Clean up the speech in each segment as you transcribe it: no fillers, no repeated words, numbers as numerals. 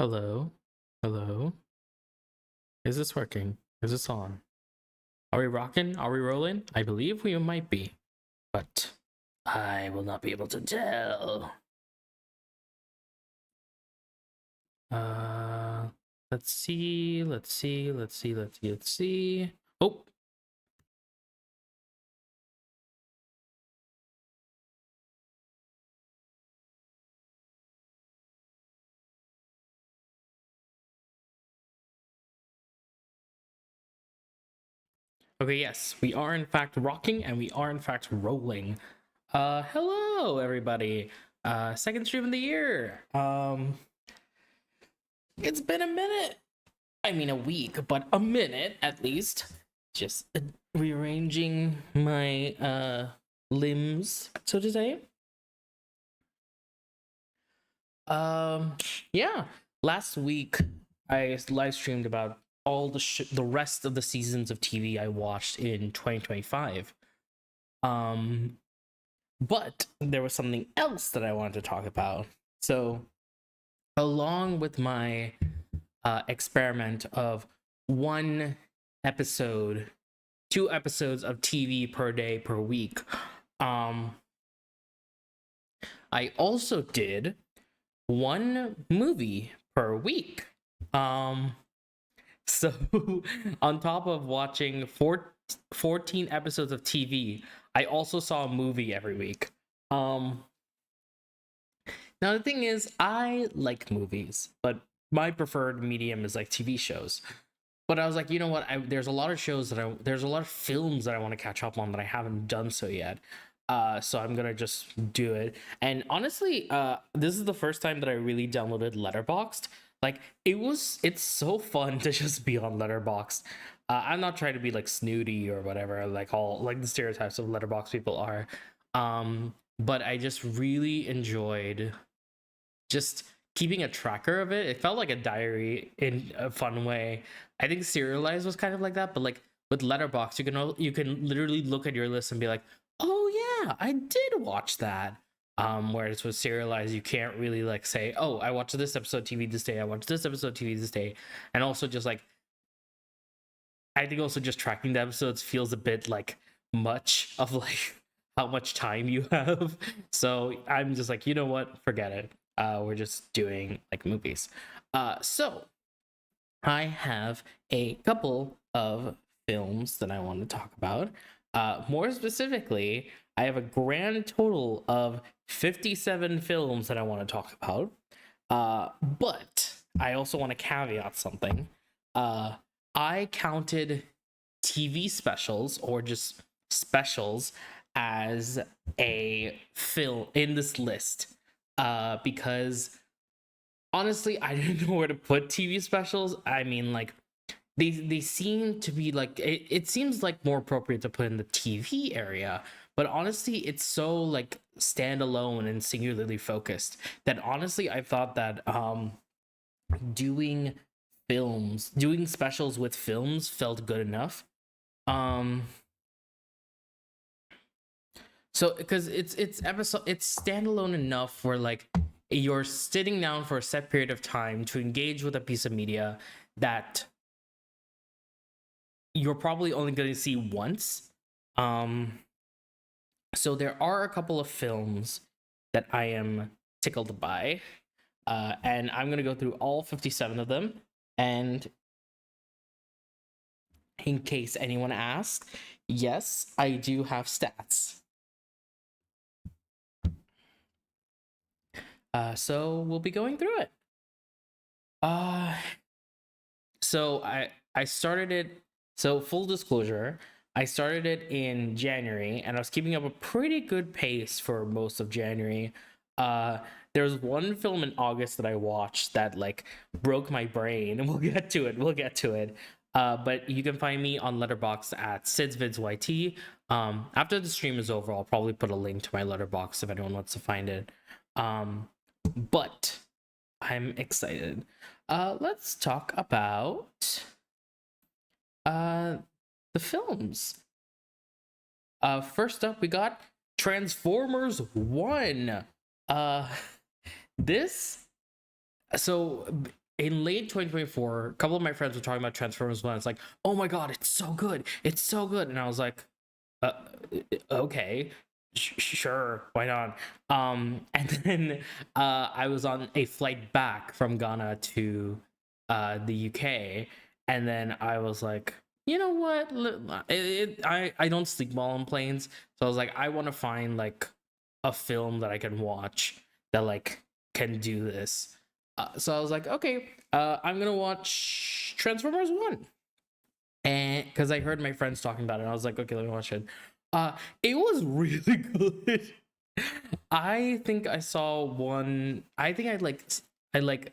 Hello? Hello? Is this working? Is this on? Are we rocking? Are we rolling? I believe we might be, but I will not be able to tell. Uh, let's see. Oh, okay, yes, we are in fact rocking and we are in fact rolling. Hello everybody. Second stream of the year. It's been a minute. I mean, a week, but a minute at least. Just rearranging my limbs, so to say. Um, yeah. Last week, I live streamed about all the rest of the seasons of TV I watched in 2025. Um, but there was something else that I wanted to talk about. So, along with my experiment of one episode, 2 episodes of TV per day per week. I also did one movie per week. So on top of watching 14 episodes of TV, I also saw a movie every week. Now the thing is, I like movies, but my preferred medium is like TV shows. But I was like, you know what? There's a lot of shows there's a lot of films that I want to catch up on that I haven't done so yet. So I'm gonna just do it. And honestly, this is the first time that I really downloaded Letterboxd. Like it's so fun to just be on Letterboxd. I'm not trying to be like snooty or whatever, like all like the stereotypes of Letterboxd people are. But I just really enjoyed just keeping a tracker of it. It felt like a diary in a fun way. I think Serialized was kind of like that, but like with Letterbox, you can literally look at your list and be like, oh yeah, I did watch that. Whereas with Serialized, you can't really like say, oh, I watched this episode TV this day, I watched this episode TV this day, and also just like I think also just tracking the episodes feels a bit like much of like how much time you have. So I'm just like, you know what, forget it. We're just doing like movies. So I have a couple of films that I want to talk about. More specifically, I have a grand total of 57 films that I want to talk about. But I also want to caveat something. I counted TV specials or just specials as a film in this list because honestly, I didn't know where to put TV specials. I mean, like they seem to be like it seems like more appropriate to put in the TV area, but honestly, it's so like standalone and singularly focused that honestly, I thought that doing doing specials with films felt good enough. Um, so because it's standalone enough where like you're sitting down for a set period of time to engage with a piece of media that you're probably only going to see once. Um, so there are a couple of films that I am tickled by, and I'm going to go through all 57 of them. And in case anyone asks, yes, I do have stats. So we'll be going through it. Uh, so I started it. So full disclosure, I started it in January, and I was keeping up a pretty good pace for most of January. There was one film in August that I watched that like broke my brain, and we'll get to it. We'll get to it. But you can find me on Letterboxd at SidsVidsYT. After the stream is over, I'll probably put a link to my Letterboxd if anyone wants to find it. But I'm excited. Let's talk about the films. First up, we got Transformers 1. Uh, this, so in late 2024, a couple of my friends were talking about Transformers One. It's like, oh my god, it's so good, it's so good, and I was like, uh, okay, sure, why not? And then I was on a flight back from Ghana to the UK, and then I was like, you know what? I don't sleep well on planes, so I was like, I want to find like a film that I can watch that like can do this. So I was like, okay, I'm gonna watch Transformers One, and because I heard my friends talking about it, I was like, okay, let me watch it. It was really good. I think I saw one. I think I like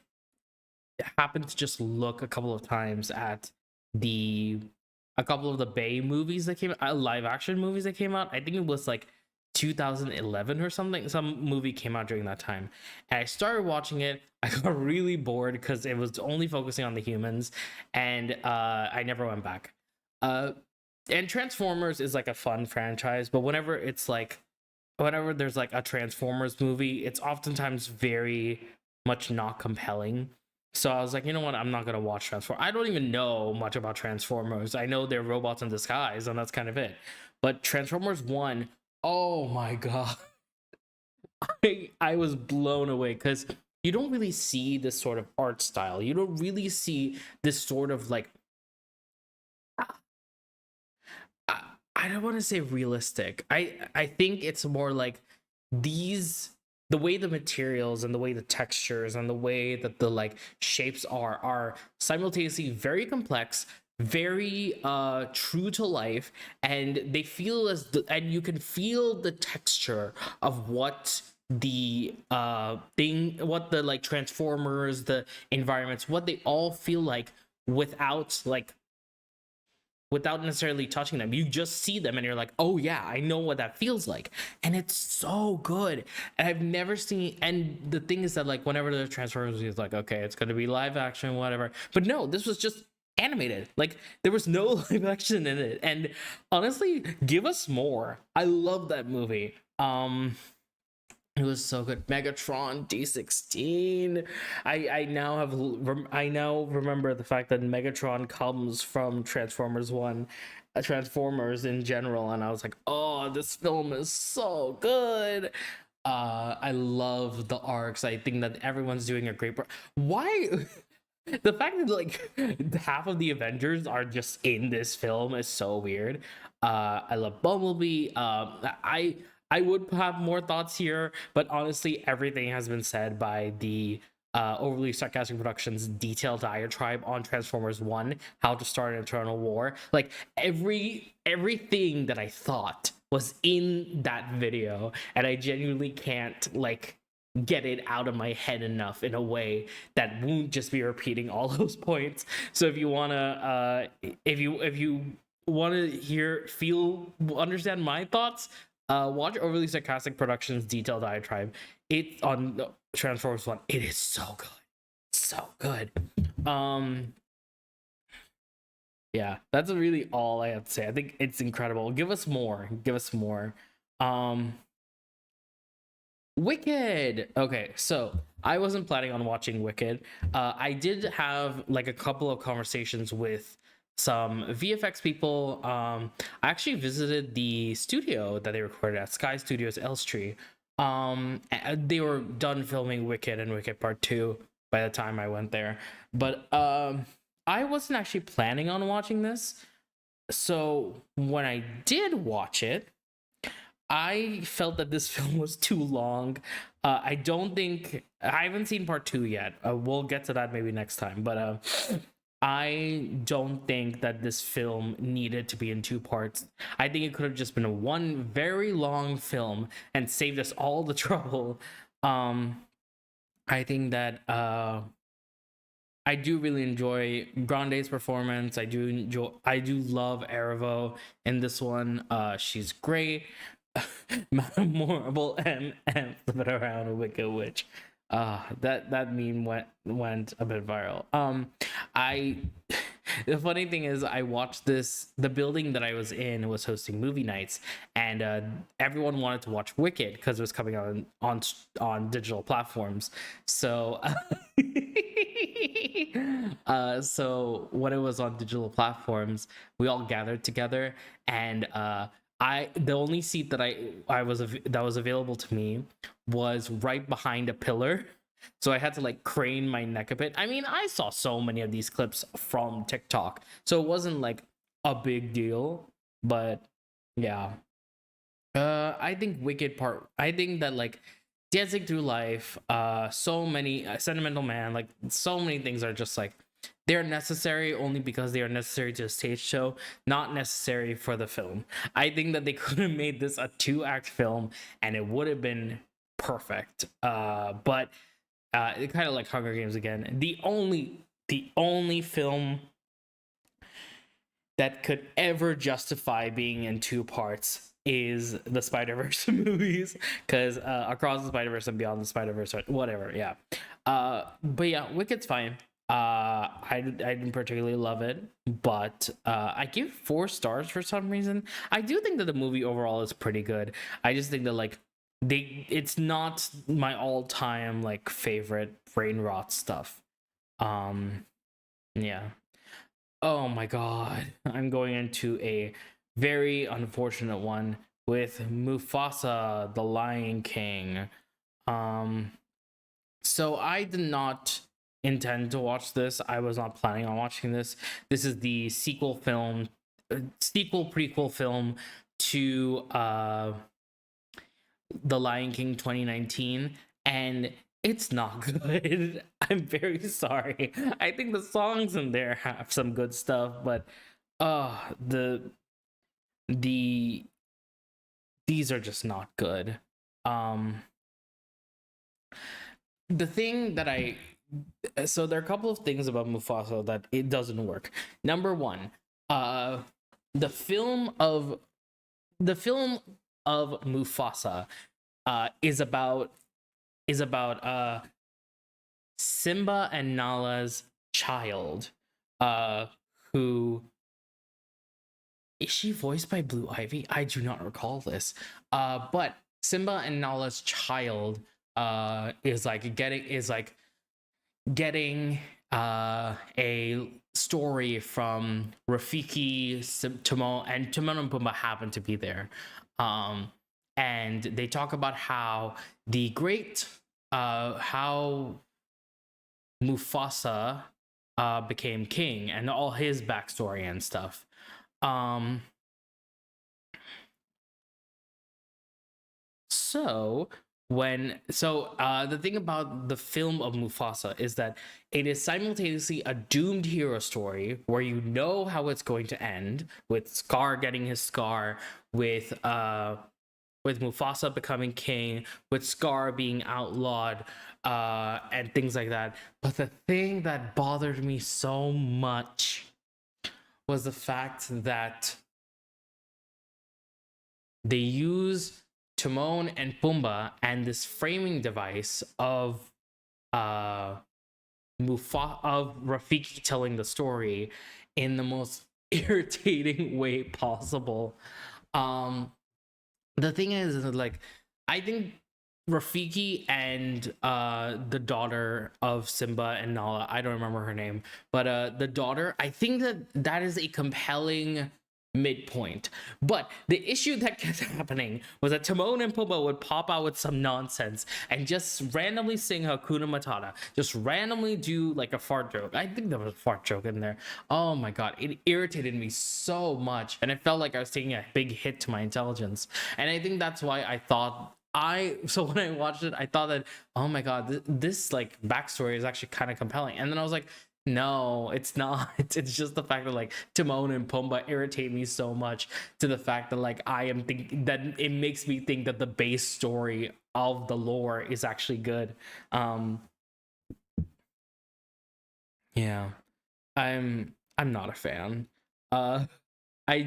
happened to just look a couple of times at the a couple of the Bay movies that came out, live action movies that came out. I think it was like 2011 or something. Some movie came out during that time. And I started watching it. I got really bored because it was only focusing on the humans, and I never went back. And Transformers is like a fun franchise, but whenever there's like a Transformers movie, it's oftentimes very much not compelling. So I was like, you know what? I'm not gonna watch Transformers. I don't even know much about Transformers. I know they're robots in disguise, and that's kind of it. But Transformers One, oh my god, I was blown away because you don't really see this sort of art style. You don't really see this sort of like I don't want to say realistic. I think it's more like these the way the materials and the way the textures and the way that the like shapes are simultaneously very complex, very true to life, and they feel and you can feel the texture of what the what the like transformers, the environments, what they all feel like without like without necessarily touching them. You just see them and you're like, oh yeah, I know what that feels like. And it's so good. And I've never seen, and the thing is that like whenever the Transformers is like, okay, it's gonna be live action, whatever. But no, this was just animated. Like there was no live action in it. And honestly, give us more. I love that movie. It was so good. Megatron D16. I now remember the fact that Megatron comes from Transformers One, Transformers in general, and I was like, oh, this film is so good. I love the arcs. I think that everyone's doing a great. Why? The fact that like half of the Avengers are just in this film is so weird. I love Bumblebee. I would have more thoughts here, but honestly, everything has been said by the Overly Sarcastic Productions detailed diatribe on Transformers One, how to start an eternal war. Like everything that I thought was in that video, and I genuinely can't like get it out of my head enough in a way that won't just be repeating all those points. So if you wanna if you want to understand my thoughts, watch Overly Sarcastic Productions detailed diatribe. It on Transformers One. It is so good, so good. Yeah, that's really all I have to say. I think it's incredible. Give us more. Give us more. Wicked. Okay, so I wasn't planning on watching Wicked. I did have like a couple of conversations with some VFX people. I actually visited the studio that they recorded at, Sky Studios Elstree. They were done filming Wicked and Wicked Part 2 by the time I went there. But I wasn't actually planning on watching this. So when I did watch it, I felt that this film was too long. I haven't seen part 2 yet. We'll get to that maybe next time. But I don't think that this film needed to be in 2 parts. I think it could have just been a one very long film and saved us all the trouble. I think that I do really enjoy Grande's performance. I do love Erivo in this one. She's great. Madame Morrible and Flip It Around a Wicked Witch. That meme went a bit viral. I the funny thing is I watched this. The building that I was in was hosting movie nights, and everyone wanted to watch Wicked because it was coming on digital platforms. So So when it was on digital platforms, we all gathered together, and the only seat that that was available to me was right behind a pillar. So I had to like crane my neck a bit. I mean, I saw so many of these clips from TikTok, so it wasn't like a big deal. But yeah, I think I think that like dancing through life, so many sentimental man, like so many things are just like they're necessary only because they are necessary to a stage show, not necessary for the film. I think that they could have made this a 2-act film and it would have been perfect. But it kind of like Hunger Games again. The only film that could ever justify being in 2 parts is the Spider-Verse movies, because Across the Spider-Verse and Beyond the Spider-Verse, whatever. Yeah. But yeah, Wicked's fine. I didn't particularly love it, but I give 4 stars for some reason. I do think that the movie overall is pretty good. I just think that like it's not my all-time like favorite brain rot stuff. Yeah. Oh my god. I'm going into a very unfortunate one with Mufasa, the Lion King. Um so I did not intend to watch this. I was not planning on watching this. This is the sequel prequel film to The Lion King 2019, and it's not good. I'm very sorry. I think the songs in there have some good stuff, but the the these are just not good. Um the thing that I so there are a couple of things about Mufasa that it doesn't work. Number one, uh the film of the film of Mufasa is about Simba and Nala's child, who is she voiced by Blue Ivy? I do not recall this. But Simba and Nala's child is like getting a story from Rafiki, Timon, and Timon and Pumbaa happen to be there. And they talk about how the great how Mufasa became king and all his backstory and stuff. Um, so the thing about the film of Mufasa is that it is simultaneously a doomed hero story where you know how it's going to end, with Scar getting his scar, with Mufasa becoming king, with Scar being outlawed, and things like that. But the thing that bothered me so much was the fact that they use Timon and Pumbaa and this framing device of Rafiki telling the story in the most irritating way possible. The thing is that, like, I think Rafiki and the daughter of Simba and Nala, I don't remember her name, but the daughter, I think that is a compelling midpoint. But the issue that kept happening was that Timon and Pumbaa would pop out with some nonsense and just randomly sing Hakuna Matata, just randomly do like a fart joke. I think there was a fart joke in there. Oh my god, it irritated me so much, and it felt like I was taking a big hit to my intelligence. And I think that's why I thought so when I watched it, I thought that, oh my god, this like backstory is actually kind of compelling. And then I was like, no, it's not. It's just the fact that like Timon and Pumbaa irritate me so much, to the fact that like I am thinking that it makes me think that the base story of the lore is actually good. Yeah, I'm not a fan. I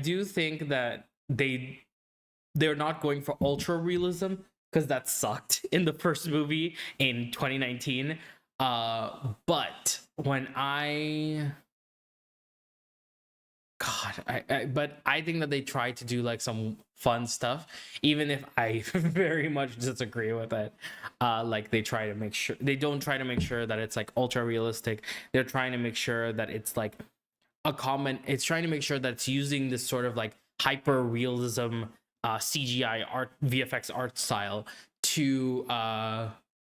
do think that they're not going for ultra realism, because that sucked in the first movie in 2019. But when I God, but I think that they try to do like some fun stuff, even if I very much disagree with it. Like they try to make sure they don't try to make sure that it's like ultra realistic. They're trying to make sure that it's like a comment. It's trying to make sure that it's using this sort of like hyper realism CGI art, VFX art style to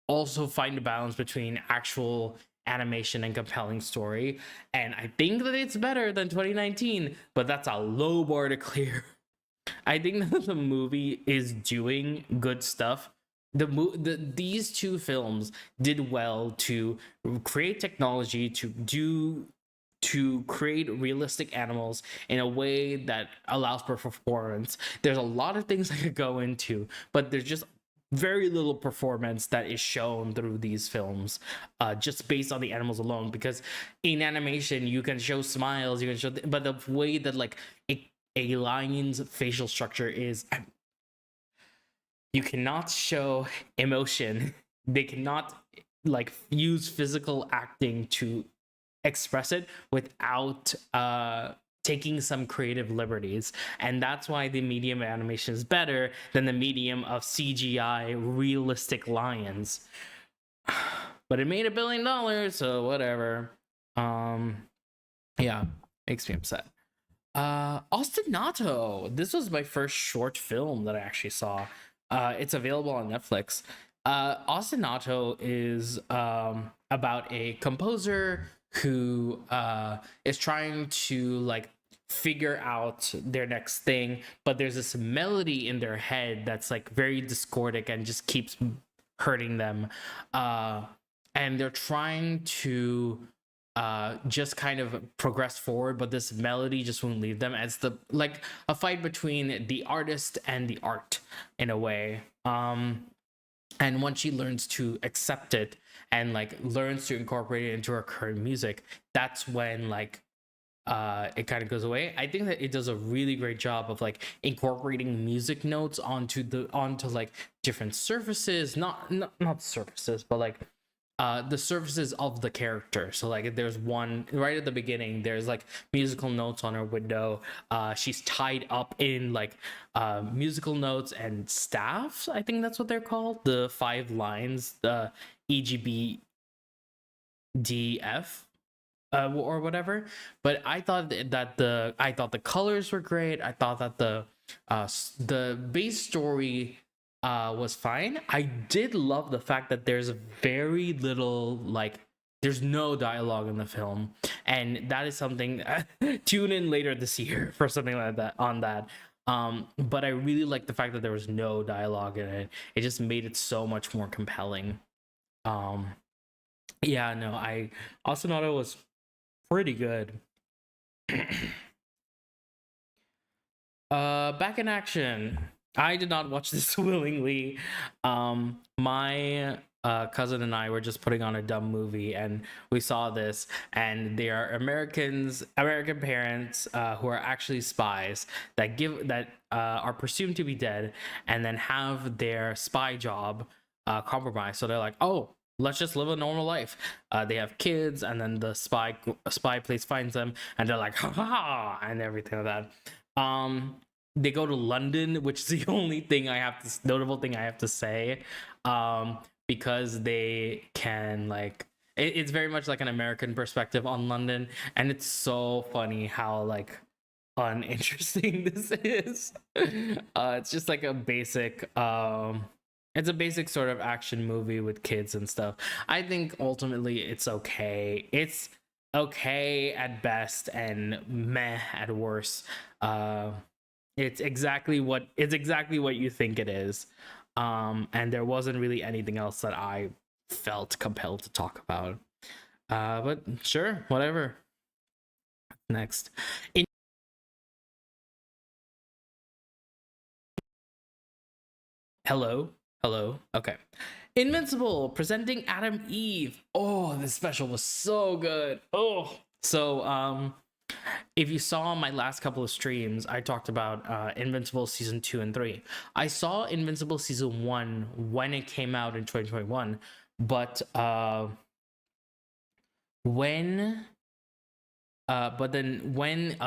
also find a balance between actual animation and compelling story. And I think that it's better than 2019, but that's a low bar to clear. I think that the movie is doing good stuff. These two films did well to create technology to create realistic animals in a way that allows for performance. There's a lot of things I could go into, but there's just very little performance that is shown through these films, just based on the animals alone. Because in animation, you can show smiles, you can show, but the way that like a lion's facial structure is, you cannot show emotion. They cannot like use physical acting to express it without taking some creative liberties. And that's why the medium of animation is better than the medium of CGI realistic lions. But it made $1 billion, so whatever. Yeah, makes me upset. Ostinato. This was my first short film that I actually saw. It's available on Netflix. Ostinato is about a composer who is trying to like figure out their next thing, but there's this melody in their head that's like very discordic and just keeps hurting them, and they're trying to just kind of progress forward, but this melody just won't leave them. It's the like a fight between the artist and the art in a way. And once she learns to accept it and like learns to incorporate it into her current music, that's when like it kind of goes away. I think that it does a really great job of like incorporating music notes onto like different surfaces, not surfaces, but like the surfaces of the character. So like there's one right at the beginning, there's like musical notes on her window. She's tied up in like musical notes and staffs, I think that's what they're called, the 5 lines, the EGBDF, or whatever. But I thought that the colors were great. I thought that the base story was fine. I did love the fact that there's very little, like there's no dialogue in the film, and that is something tune in later this year for something like that on that. But I really like the fact that there was no dialogue in it. It just made it so much more compelling. Yeah, no, Ostinato was pretty good. Back in action. I did not watch this willingly. My cousin and I were just putting on a dumb movie, and we saw this, and they are American parents who are actually spies that are presumed to be dead, and then have their spy job compromised. So they're like, oh, let's just live a normal life. They have kids, and then the spy place finds them, and they're like, ha ha, ha, and everything like that. They go to London, which is the only thing notable thing I have to say, because they can like it's very much like an American perspective on London, and it's so funny how like uninteresting this is. It's just like a basic it's a basic sort of action movie with kids and stuff. I think ultimately it's okay. It's okay at best and meh at worst. It's exactly what you think it is. And there wasn't really anything else that I felt compelled to talk about. But sure, whatever. Next. Hello. Okay. Invincible presenting Adam Eve. Oh, this special was so good. Oh, so if you saw my last couple of streams, I talked about Invincible season 2 and 3. I saw Invincible season 1 when it came out in 2021, but when But then when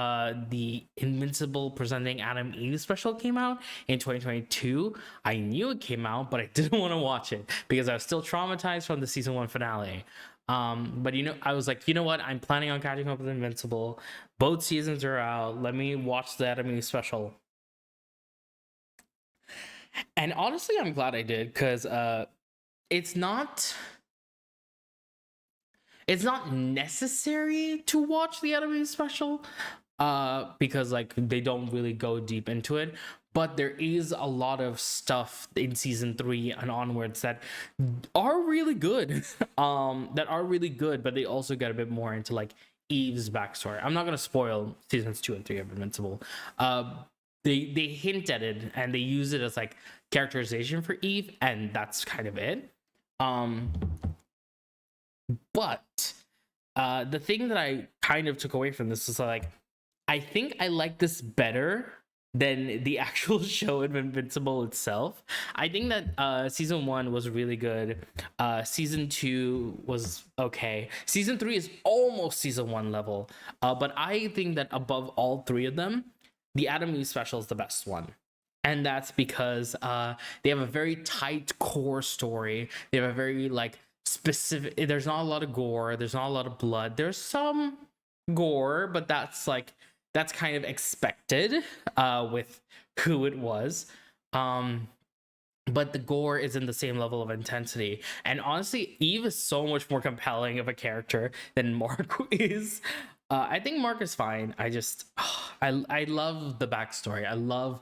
the Invincible presenting Adam Eve special came out in 2022, I knew it came out, but I didn't want to watch it because I was still traumatized from the season 1 finale. But I was like, you know what? I'm planning on catching up with Invincible. Both seasons are out. Let me watch the Adam Eve special. And honestly, I'm glad I did because it's not it's not necessary to watch the anime special because like they don't really go deep into it, but there is a lot of stuff in season 3 and onwards that are really good. That are really good, but they also get a bit more into like Eve's backstory. I'm not gonna spoil seasons 2 and 3 of Invincible. They hint at it and they use it as like characterization for Eve, and that's kind of it. But the thing that I kind of took away from this was like, I think I like this better than the actual show of Invincible itself. I think that season 1 was really good. Season 2 was okay. Season 3 is almost season 1 level. But I think that above all three of them, the Adam Eve special is the best one. And that's because they have a very tight core story. They have a very like specific, there's not a lot of gore, there's not a lot of blood, there's some gore, but that's kind of expected with who it was. But the gore isn't the same level of intensity, and honestly Eve is so much more compelling of a character than Mark is. I think Mark is fine. I love the backstory. I love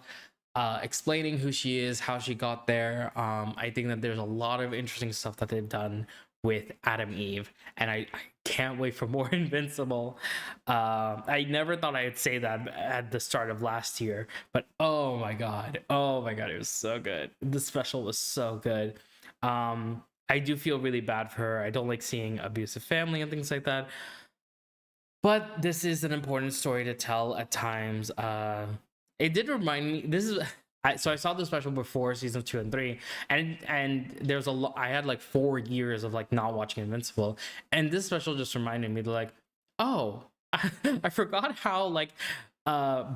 explaining who she is, how she got there. I think that there's a lot of interesting stuff that they've done with Adam Eve, and I can't wait for more Invincible. I never thought I'd say that at the start of last year, but oh my god, it was so good. The special was so good. I do feel really bad for her. I don't like seeing abusive family and things like that, but this is an important story to tell at times. It did remind me, so I saw the special before season 2 and 3, and there's a lot. I had like 4 years of like not watching Invincible, and this special just reminded me to like, oh, I forgot how like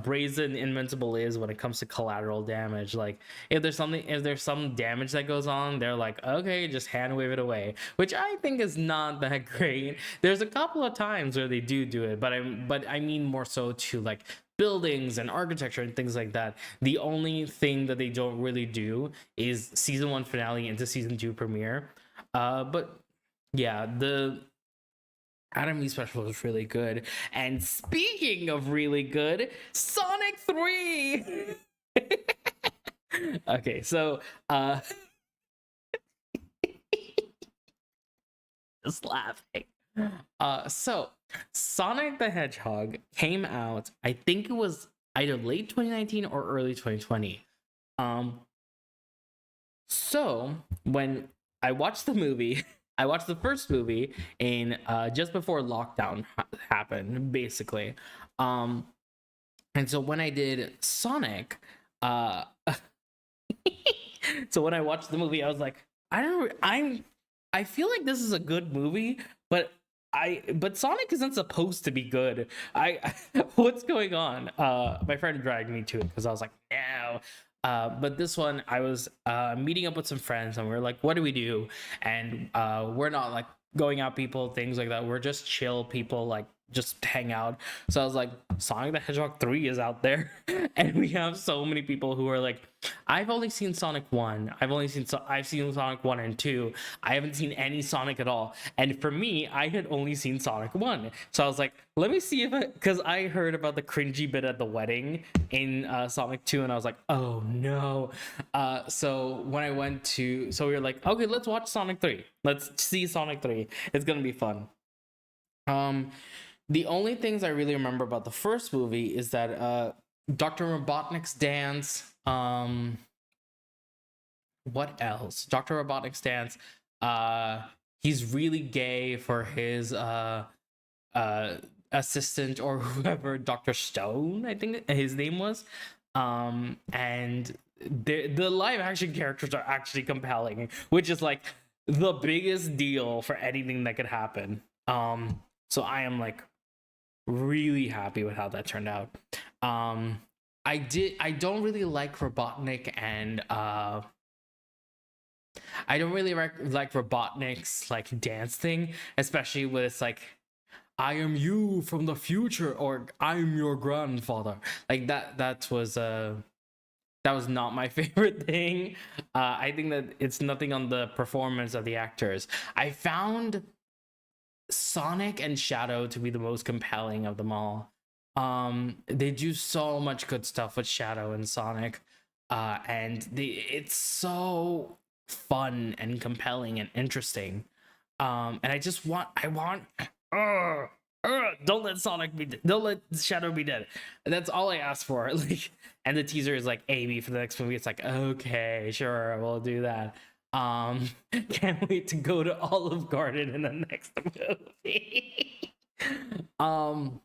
brazen Invincible is when it comes to collateral damage. Like if there's some damage that goes on, they're like, okay, just hand wave it away, which I think is not that great. There's a couple of times where they do it, but I mean more so to like buildings and architecture and things like that. The only thing that they don't really do is season 1 finale into season 2 premiere. But yeah, the Adam Eve special was really good. And speaking of really good, Sonic 3. Okay, so just laughing. So Sonic the Hedgehog came out, I think it was either late 2019 or early 2020. So when I watched the movie, I watched the first movie in just before lockdown happened, basically. And so when I did Sonic, so when I watched the movie, I was like, I feel like this is a good movie, but Sonic isn't supposed to be good. What's going on? My friend dragged me to it because I was like, no. But this one, I was meeting up with some friends, and we are like, what do we do? And we're not like going out people, things like that. We're just chill people, like just hang out. So I was like, Sonic the Hedgehog 3 is out there. And we have so many people who are like, I've only seen Sonic 1. I've seen Sonic 1 and 2. I haven't seen any Sonic at all. And for me, I had only seen Sonic 1. So I was like, let me see because I heard about the cringy bit at the wedding in Sonic 2, and I was like, oh no. So when I so we were like, okay, let's watch Sonic 3. Let's see Sonic 3. It's gonna be fun. The only things I really remember about the first movie is that Dr. Robotnik's dance. What else? Dr. Robotnik's dance. He's really gay for his assistant or whoever, Dr. Stone, I think his name was. And the live action characters are actually compelling, which is like the biggest deal for anything that could happen. So I am like Really happy with how that turned out. Um, I don't really like Robotnik and I don't really like Robotnik's like dance thing, especially with it's like I am you from the future or I'm your grandfather. Like that was not my favorite thing. I think that it's nothing on the performance of the actors. I found Sonic and Shadow to be the most compelling of them all. They do so much good stuff with Shadow and Sonic, and it's so fun and compelling and interesting. And I want, uh, don't let Sonic be, don't let Shadow be dead. That's all I ask for. Like, and the teaser is like Amy for the next movie. It's like, okay, sure, we'll do that. Um, can't wait to go to Olive Garden in the next movie. um,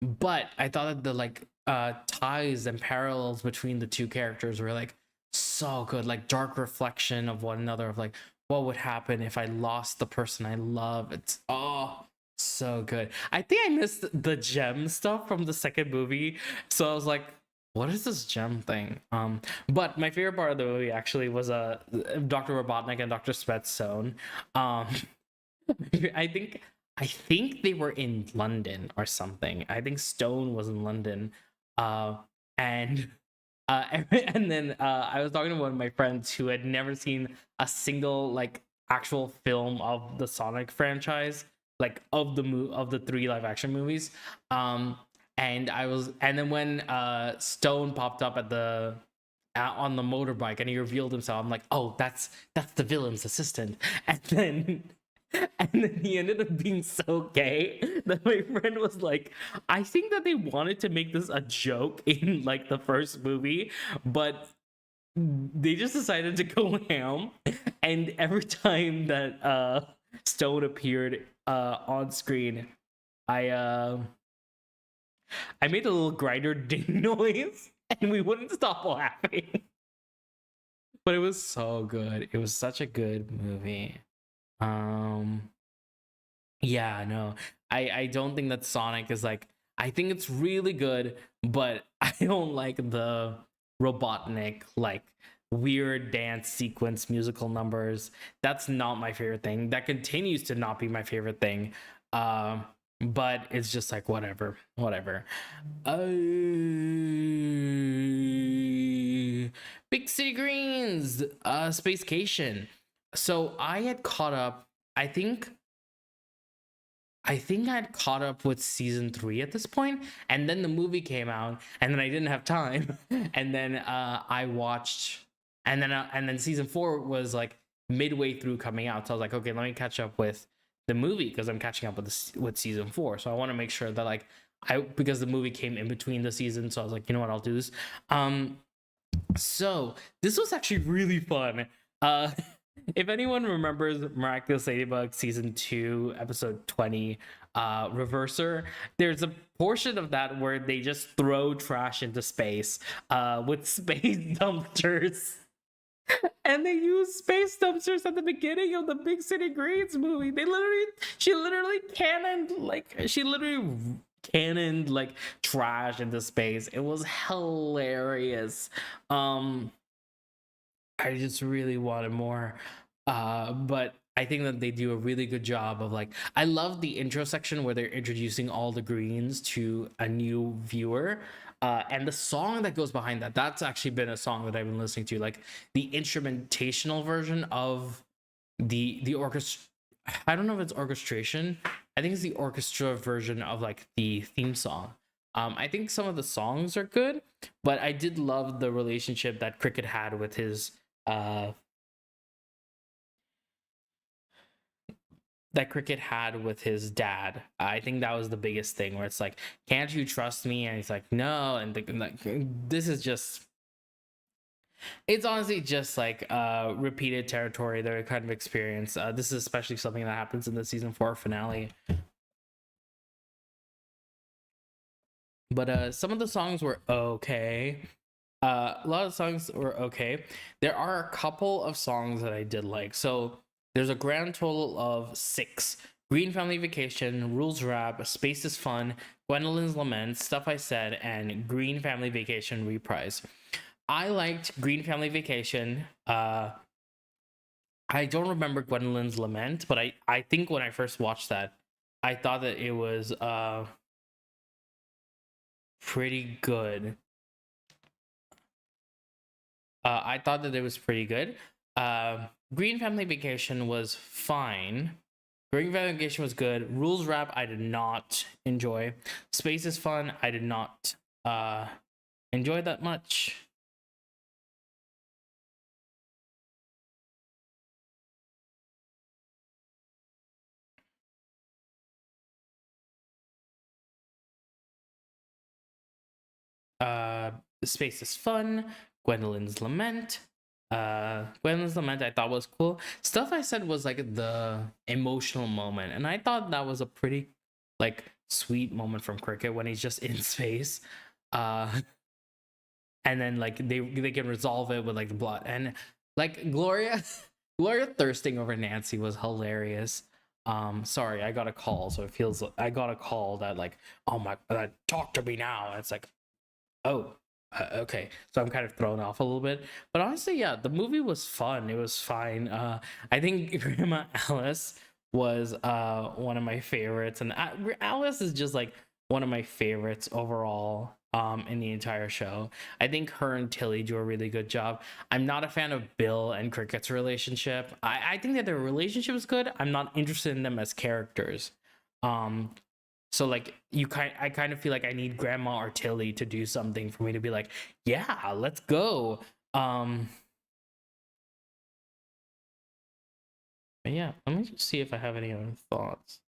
but I thought that the like ties and parallels between the two characters were like so good, like dark reflection of one another of like what would happen if I lost the person I love. It's so good. I think I missed the gem stuff from the second movie, so I was like, what is this gem thing? But my favorite part of the movie actually was Dr. Robotnik and Dr. Spetstone. Um I think I think they were in London or something. I think Stone was in London. Uh and and then I was talking to one of my friends who had never seen a single like actual film of the Sonic franchise, like of of the three live action movies. And then when Stone popped up at the on the motorbike and he revealed himself, I'm like, oh, that's the villain's assistant. And then he ended up being so gay that my friend was like, I think that they wanted to make this a joke in like the first movie, but they just decided to go ham. And every time that Stone appeared on screen, I uh I made a little grinder ding noise and we wouldn't stop laughing. But it was so good. It was such a good movie. Um Yeah, no. I don't think that Sonic is like, I think it's really good, but I don't like the Robotnik like weird dance sequence musical numbers. That's not my favorite thing. That continues to not be my favorite thing. But it's just like whatever, whatever. Uh, Big City Greens, Spacecation. So I had caught up. I think I'd caught up with season 3 at this point, and then the movie came out, and then I didn't have time, and then I watched, and then season 4 was like midway through coming out, so I was like, okay, let me catch up with the movie because I'm catching up with with season 4, so I want to make sure that like because the movie came in between the seasons, so I was like, you know what, I'll do this. So this was actually really fun. If anyone remembers Miraculous Ladybug season 2, episode 20, Reverser, there's a portion of that where they just throw trash into space with space dumpsters. And they use space dumpsters at the beginning of the Big City Greens movie. She literally cannoned like trash into space. It was hilarious. I just really wanted more. But I think that they do a really good job of like, I love the intro section where they're introducing all the greens to a new viewer. And the song that goes behind that, that's actually been a song that I've been listening to, like the instrumentational version of the orchestra. I don't know if it's orchestration. I think it's the orchestra version of like the theme song. I think some of the songs are good, but I did love the relationship that Cricket had with his dad. I think that was the biggest thing where it's like, can't you trust me? And he's like, no. And like, this is just, it's honestly just like repeated territory, their kind of experience. This is especially something that happens in the season 4 finale. But some of the songs were okay. A lot of songs were okay. There are a couple of songs that I did like. So there's a grand total of 6. Green Family Vacation, Rules Wrap, Space is Fun, Gwendolyn's Lament, Stuff I Said, and Green Family Vacation Reprise. I liked Green Family Vacation. I don't remember Gwendolyn's Lament, but I think when I first watched that, I thought that it was pretty good. I thought that it was pretty good. Green Family Vacation was fine. Green Family Vacation was good. Rules Wrap I did not enjoy. Space is Fun I did not enjoy that much. Space is Fun, Gwendolyn's Lament. Gwendolyn's Lament I thought was cool. Stuff I Said was like the emotional moment, and I thought that was a pretty like sweet moment from Cricket when he's just in space. And then like they can resolve it with like the blood, and like Gloria Gloria thirsting over Nancy was hilarious. Sorry, I got a call, so it feels like I got a call that like, oh my, talk to me now. And it's like, oh, okay. So I'm kind of thrown off a little bit, but honestly, yeah, the movie was fun. It was fine. I think Grandma Alice was one of my favorites, and Alice is just like one of my favorites overall in the entire show. I think her and Tilly do a really good job. I'm not a fan of Bill and Cricket's relationship. I think that their relationship is good. I'm not interested in them as characters. So like I kind of feel like I need Grandma or Tilly to do something for me to be like, yeah, let's go. But yeah, let me just see if I have any other thoughts.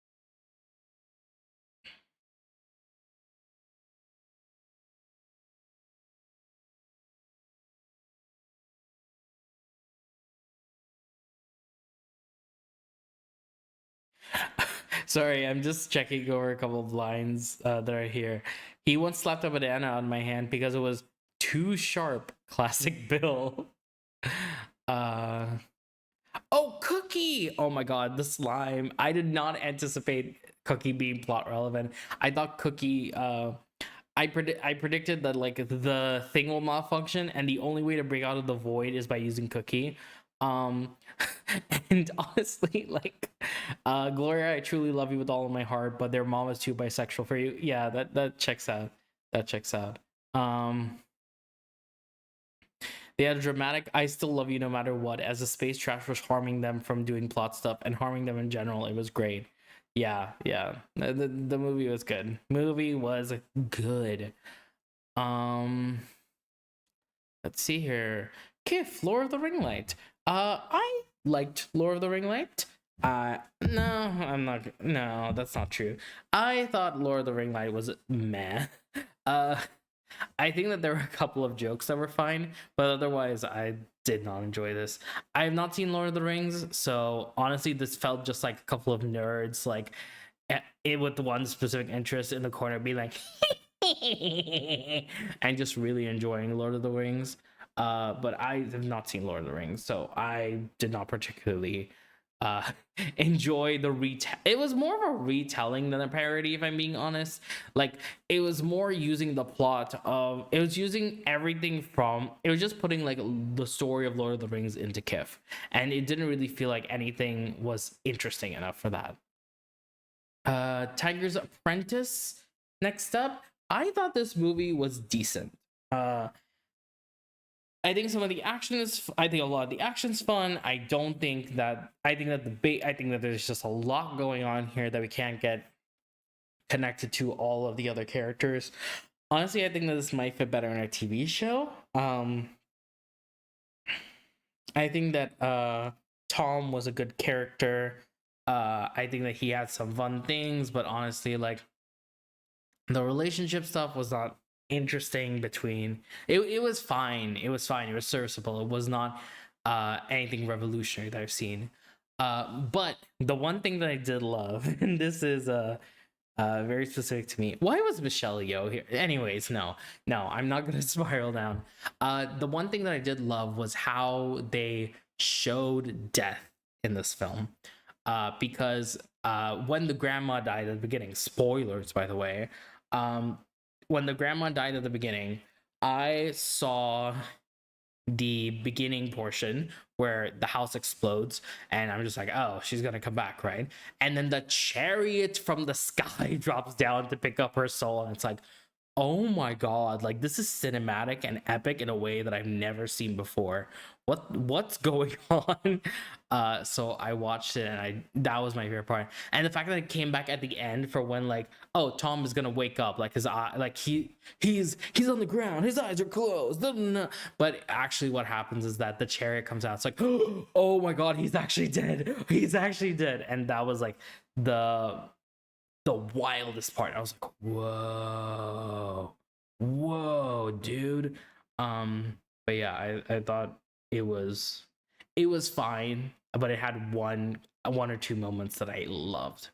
Sorry, I'm just checking over a couple of lines that are here. He once slapped a banana on my hand because it was too sharp. Classic Bill. Oh, Cookie! Oh my god, the slime. I did not anticipate Cookie being plot relevant. I thought Cookie I predicted that like the thing will malfunction, and the only way to break out of the void is by using Cookie. Um and honestly, like Gloria, I truly love you with all of my heart, but their mom is too bisexual for you. Yeah, that checks out. That checks out. They had a dramatic I still love you no matter what, as the space trash was harming them from doing plot stuff and harming them in general. It was great. Yeah, yeah. The movie was good. Movie was good. Um let's see here. Kif, Lord of the Ring Light. I liked Lord of the Ring Light. No, I'm not. No, that's not true. I thought Lord of the Ring Light was meh. Uh, I think that there were a couple of jokes that were fine, but otherwise, I did not enjoy this. I have not seen Lord of the Rings, so honestly, this felt just like a couple of nerds, like it with one specific interest in the corner, being like, and just really enjoying Lord of the Rings. But I have not seen Lord of the Rings, so I did not particularly uh enjoy the it was more of a retelling than a parody, if I'm being honest. Like it was more using the plot of, it was using everything from, it was just putting like the story of Lord of the Rings into Kif, and it didn't really feel like anything was interesting enough for that. Tiger's Apprentice, next up. I thought this movie was decent. I think some of the action is. I think a lot of the action's fun. I don't think that. I think that I think that there's just a lot going on here that we can't get connected to all of the other characters. Honestly, I think that this might fit better in a TV show. I think that Tom was a good character. I think that he had some fun things, but honestly, like the relationship stuff was not interesting between it was fine. It was fine. It was serviceable. It was not anything revolutionary that I've seen. But the one thing that I did love, and this is very specific to me. Why was Michelle Yeoh here? Anyways, no, I'm not gonna spiral down. The one thing that I did love was how they showed death in this film. Because when the grandma died at the beginning, spoilers by the way, um when the grandma died at the beginning, I saw the beginning portion where the house explodes, and I'm just like, oh, she's gonna come back, right? And then the chariot from the sky drops down to pick up her soul, and it's like, oh my god, like this is cinematic and epic in a way that I've never seen before. What's going on? So I watched it, and I that was my favorite part. And the fact that it came back at the end for when, like, oh, Tom is gonna wake up, like his eye, like he's on the ground, his eyes are closed. But actually what happens is that the chariot comes out. It's like, oh my god, he's actually dead. He's actually dead. And that was like the wildest part. I was like, whoa, dude. But yeah, I thought it was fine, but it had one or two moments that I loved.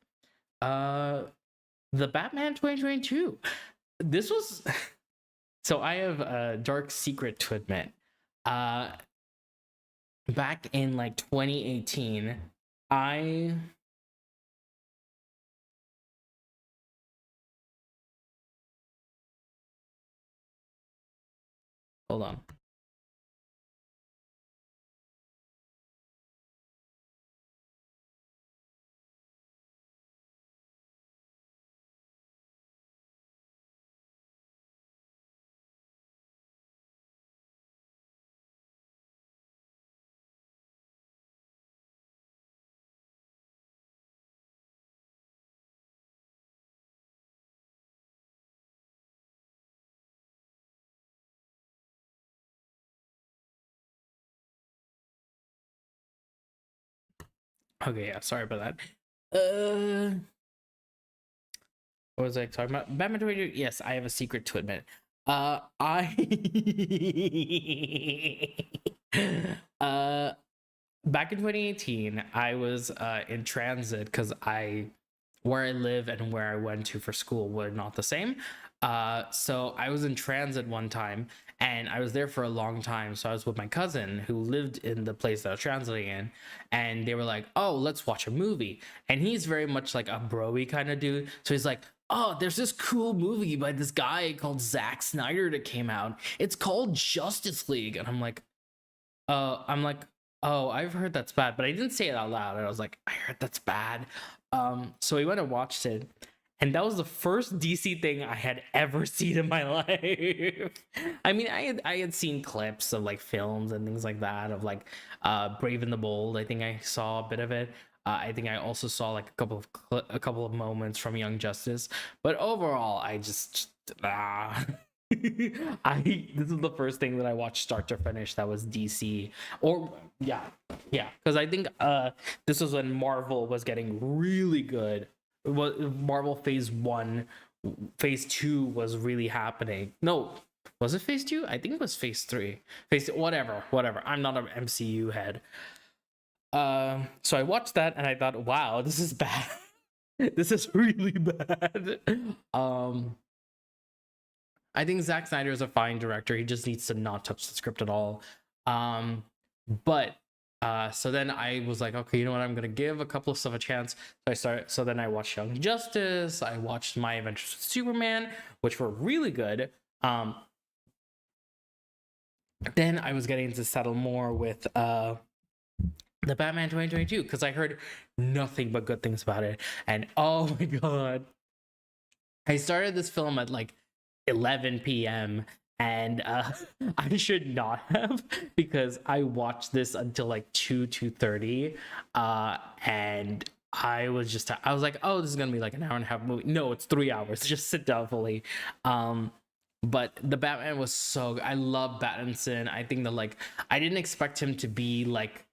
Uh, the Batman 2022. This was so I have a dark secret to admit. Uh, back in like 2018, I hold on. Okay, yeah, sorry about that. What was I talking about? Batman 22. Yes, I have a secret to admit. I uh back in 2018, I was in transit because I where I live and where I went to for school were not the same. So I was in transit one time, and I was there for a long time. So I was with my cousin who lived in the place that I was transiting in, and they were like, "Oh, let's watch a movie." And he's very much like a broy kind of dude. So he's like, "Oh, there's this cool movie by this guy called Zack Snyder that came out. It's called Justice League." And I'm like, oh, I've heard that's bad, but I didn't say it out loud. And I was like, I heard that's bad. So we went and watched it, and that was the first DC thing I had ever seen in my life. I mean, I had seen clips of like films and things like that of like Brave and the Bold. I think I saw a bit of it. I think I also saw like a couple of moments from Young Justice, but overall, I just ah. This is the first thing that I watched start to finish that was DC. Or yeah, because I think this was when Marvel was getting really good. Was Marvel Phase 1, Phase 2 was really happening. No, was it Phase 2? I think it was Phase 3. Phase whatever. I'm not an MCU head. So I watched that and I thought, wow, this is bad. This is really bad. I think Zack Snyder is a fine director. He just needs to not touch the script at all. Um, but so then I was like, okay, you know what? I'm gonna give a couple of stuff a chance. So then I watched Young Justice. I watched My Adventures with Superman, which were really good. Then I was getting to settle more with the Batman 2022 because I heard nothing but good things about it. And oh my god, I started this film at like 11 p.m. and I should not have because I watched this until like 2:30, and I was like, oh, this is gonna be like an hour and a half movie. No, it's 3 hours. Just sit down fully. But the Batman was so good. I love Pattinson. I think that like I didn't expect him to be like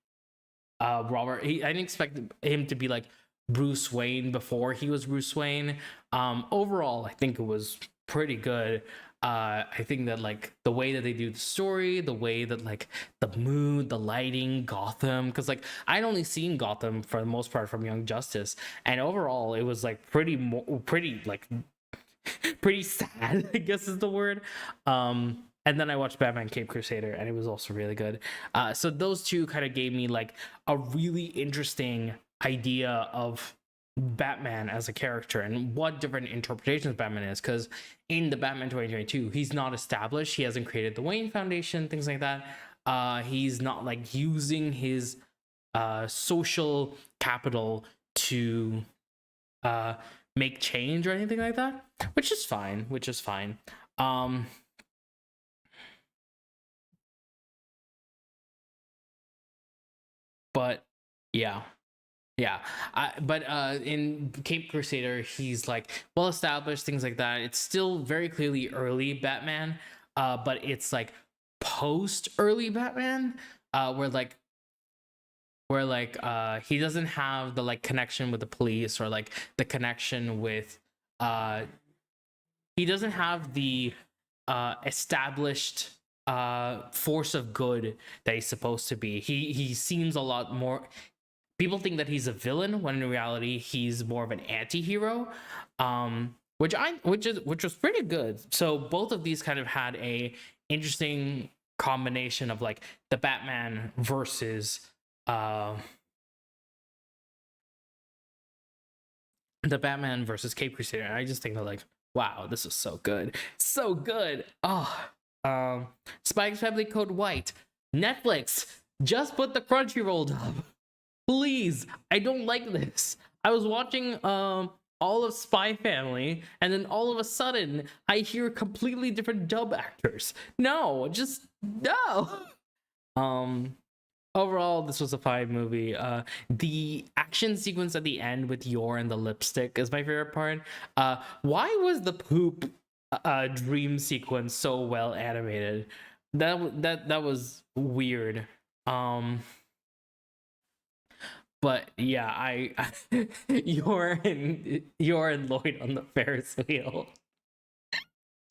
I didn't expect him to be like Bruce Wayne before he was Bruce Wayne. Overall, I think it was pretty good. I think that like the way that they do the story, the way that like the mood, the lighting, Gotham, because like I'd only seen Gotham for the most part from Young Justice, and overall it was like pretty like pretty sad, I guess is the word. And then I watched Batman Cape Crusader, and it was also really good. So those two kind of gave me like a really interesting idea of Batman as a character and what different interpretations Batman is. Because in the Batman 2022, he's not established. He hasn't created the Wayne Foundation, things like that. He's not like using his social capital to make change or anything like that, which is fine. But yeah, but in Cape Crusader, he's like well established, things like that. It's still very clearly early Batman, but it's like post early Batman, where he doesn't have the like connection with the police, or like the connection with he doesn't have the established force of good that he's supposed to be. He seems a lot more, people think that he's a villain when in reality he's more of an anti-hero, which was pretty good. So both of these kind of had a interesting combination of like the Batman versus Cape Crusader. And I just think that like, wow, this is so good. So good. Spike's Family Code White. Netflix, just put the Crunchyroll dub. Please. I don't like this. I was watching all of Spy Family, and then all of a sudden I hear completely different dub actors. No, just no. Overall, this was a fine movie. The action sequence at the end with Yor and the lipstick is my favorite part. Why was the poop dream sequence so well animated? That was weird. But yeah, I Yor and Lloyd on the Ferris wheel.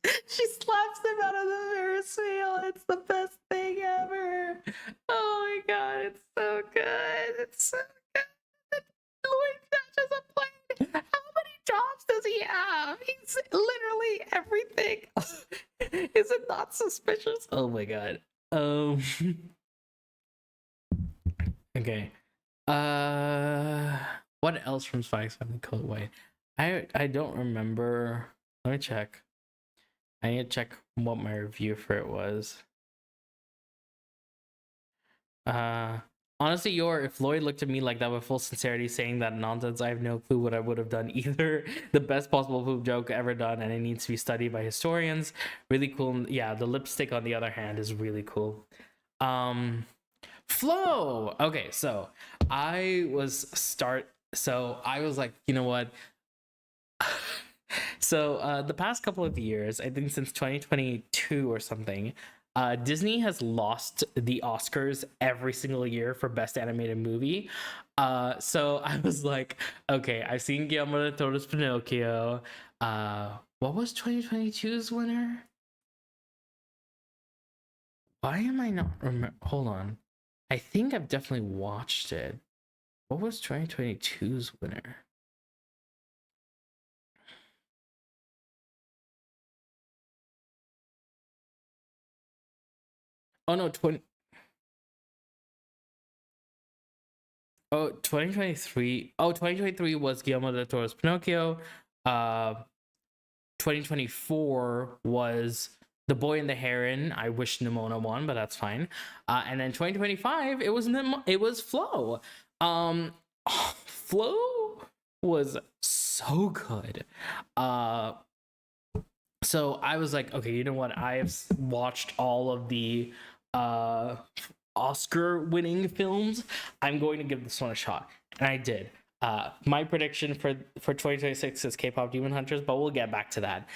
She slaps him out of the Ferris wheel. It's the best thing ever. Oh my god, it's so good. It's so good. Lloyd crashes a plane. How many jobs does he have? He's literally everything. Is it not suspicious? Oh my god. Okay. What else from Spike's Family Code White? I don't remember. Let me check. I need to check what my review for it was. Honestly, if Lloyd looked at me like that with full sincerity saying that nonsense, I have no clue what I would have done either. The best possible poop joke ever done, and it needs to be studied by historians. Really cool. Yeah, the lipstick on the other hand is really cool. Flow. Okay, so I was like, you know what? So the past couple of years, I think since 2022 or something, Disney has lost the Oscars every single year for Best Animated Movie. So I was like, okay, I've seen Guillermo del Toro's Pinocchio. What was 2022's winner? Why am I not remember? Hold on. I think I've definitely watched it. What was 2022's winner? Oh no, 2023. Oh, 2023 was Guillermo del Toro's Pinocchio. 2024 was The Boy and the Heron. I wish Nimona won, but that's fine. And then 2025, it was Flow. Flow was so good. So I was like, okay, you know what? I've watched all of the Oscar winning films. I'm going to give this one a shot. And I did. My prediction for 2026 is K-pop Demon Hunters, but we'll get back to that.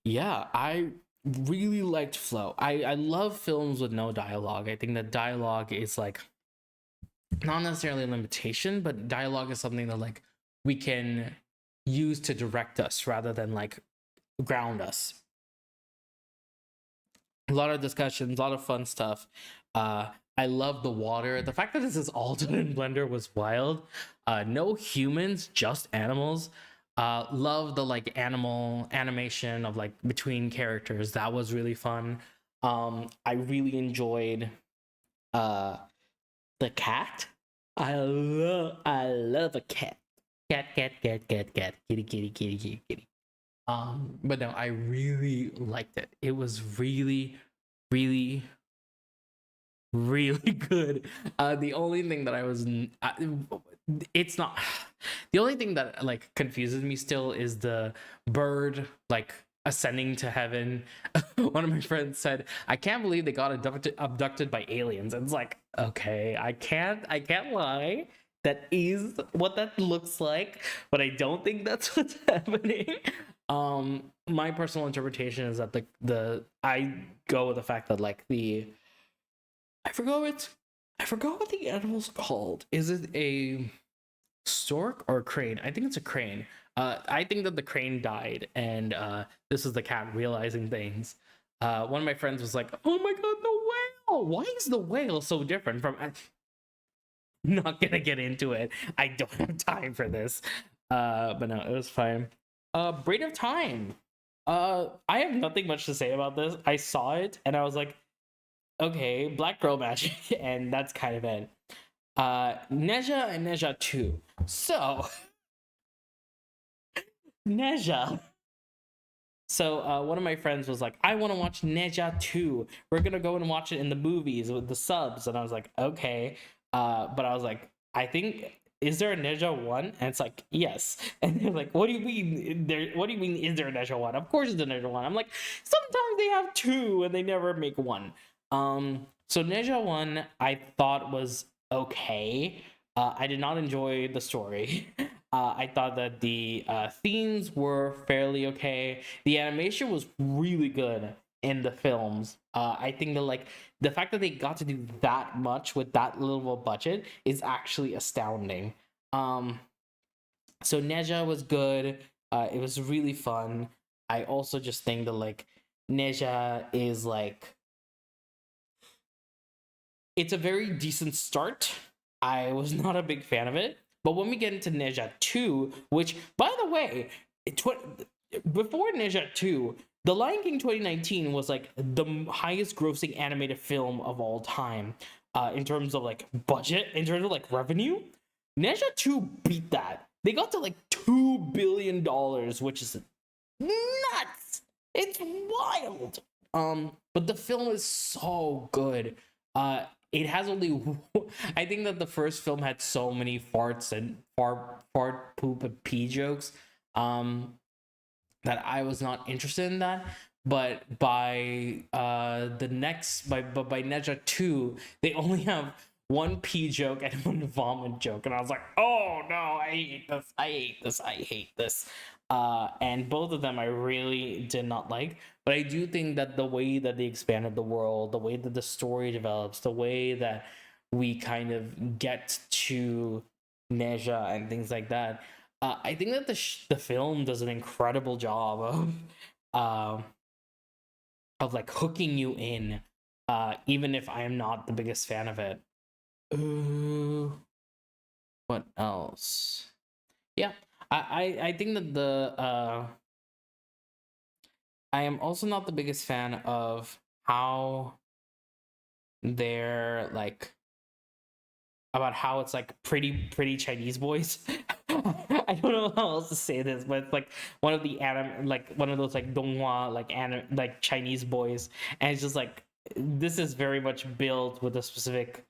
Yeah, I really liked Flow. I love films with no dialogue. I think that dialogue is like not necessarily a limitation, but dialogue is something that like we can use to direct us rather than like ground us. A lot of discussions, a lot of fun stuff. I love the water. The fact that this is all done in Blender was wild. No humans, just animals. Love the like animal animation of like between characters. That was really fun. I really enjoyed the cat. I love a cat. Cat, kitty. But no, I really liked it. It was really, really, really good. The only thing that it's not. The only thing that like confuses me still is the bird like ascending to heaven. One of my friends said, "I can't believe they got abducted by aliens." And it's like, okay, I can't lie. That is what that looks like, but I don't think that's what's happening. My personal interpretation is that the I go with the fact that like I forgot what the animal's called. Is it a stork or a crane? I think it's a crane. I think that the crane died, and this is the cat realizing things. One of my friends was like, "Oh my god, the whale! Why is the whale so different from?" I'm not gonna get into it. I don't have time for this. But no, it was fine. Braid of Time. I have nothing much to say about this. I saw it and I was like, okay, black girl magic, and that's kind of it. Neja and Neja 2. So, Neja. So, one of my friends was like, I want to watch Neja 2. We're gonna go and watch it in the movies with the subs. And I was like, okay. But I was like, I think, is there a Neja 1? And it's like, yes. And they're like, what do you mean? What do you mean, is there a Neja 1? Of course there's a Neja 1. I'm like, sometimes they have 2 and they never make 1. So Neja 1 I thought was okay. I did not enjoy the story. I thought that the themes were fairly okay. The animation was really good in the films. I think that like the fact that they got to do that much with that little of a budget is actually astounding. So Neja was good. It was really fun. I also just think that like Neja is like, it's a very decent start. I was not a big fan of it. But when we get into Neja 2, which, by the way, before Neja 2, The Lion King 2019 was like the highest grossing animated film of all time in terms of like budget, in terms of like revenue. Neja 2 beat that. They got to like $2 billion, which is nuts. It's wild. But the film is so good. It has only I think that the first film had so many farts and fart poop and pee jokes that I was not interested in that. But by by Neja 2, they only have one pee joke and one vomit joke, and I was like, oh no, I hate this. And both of them I really did not like. But I do think that the way that they expanded the world, the way that the story develops, the way that we kind of get to Neja and things like that, I think that the film does an incredible job of like hooking you in, even if I am not the biggest fan of it. What else? Yeah, I think that I am also not the biggest fan of how they're like, about how it's like pretty Chinese boys. I don't know how else to say this, but it's like one of the like one of those like donghua like Chinese boys, and it's just like, this is very much built with a specific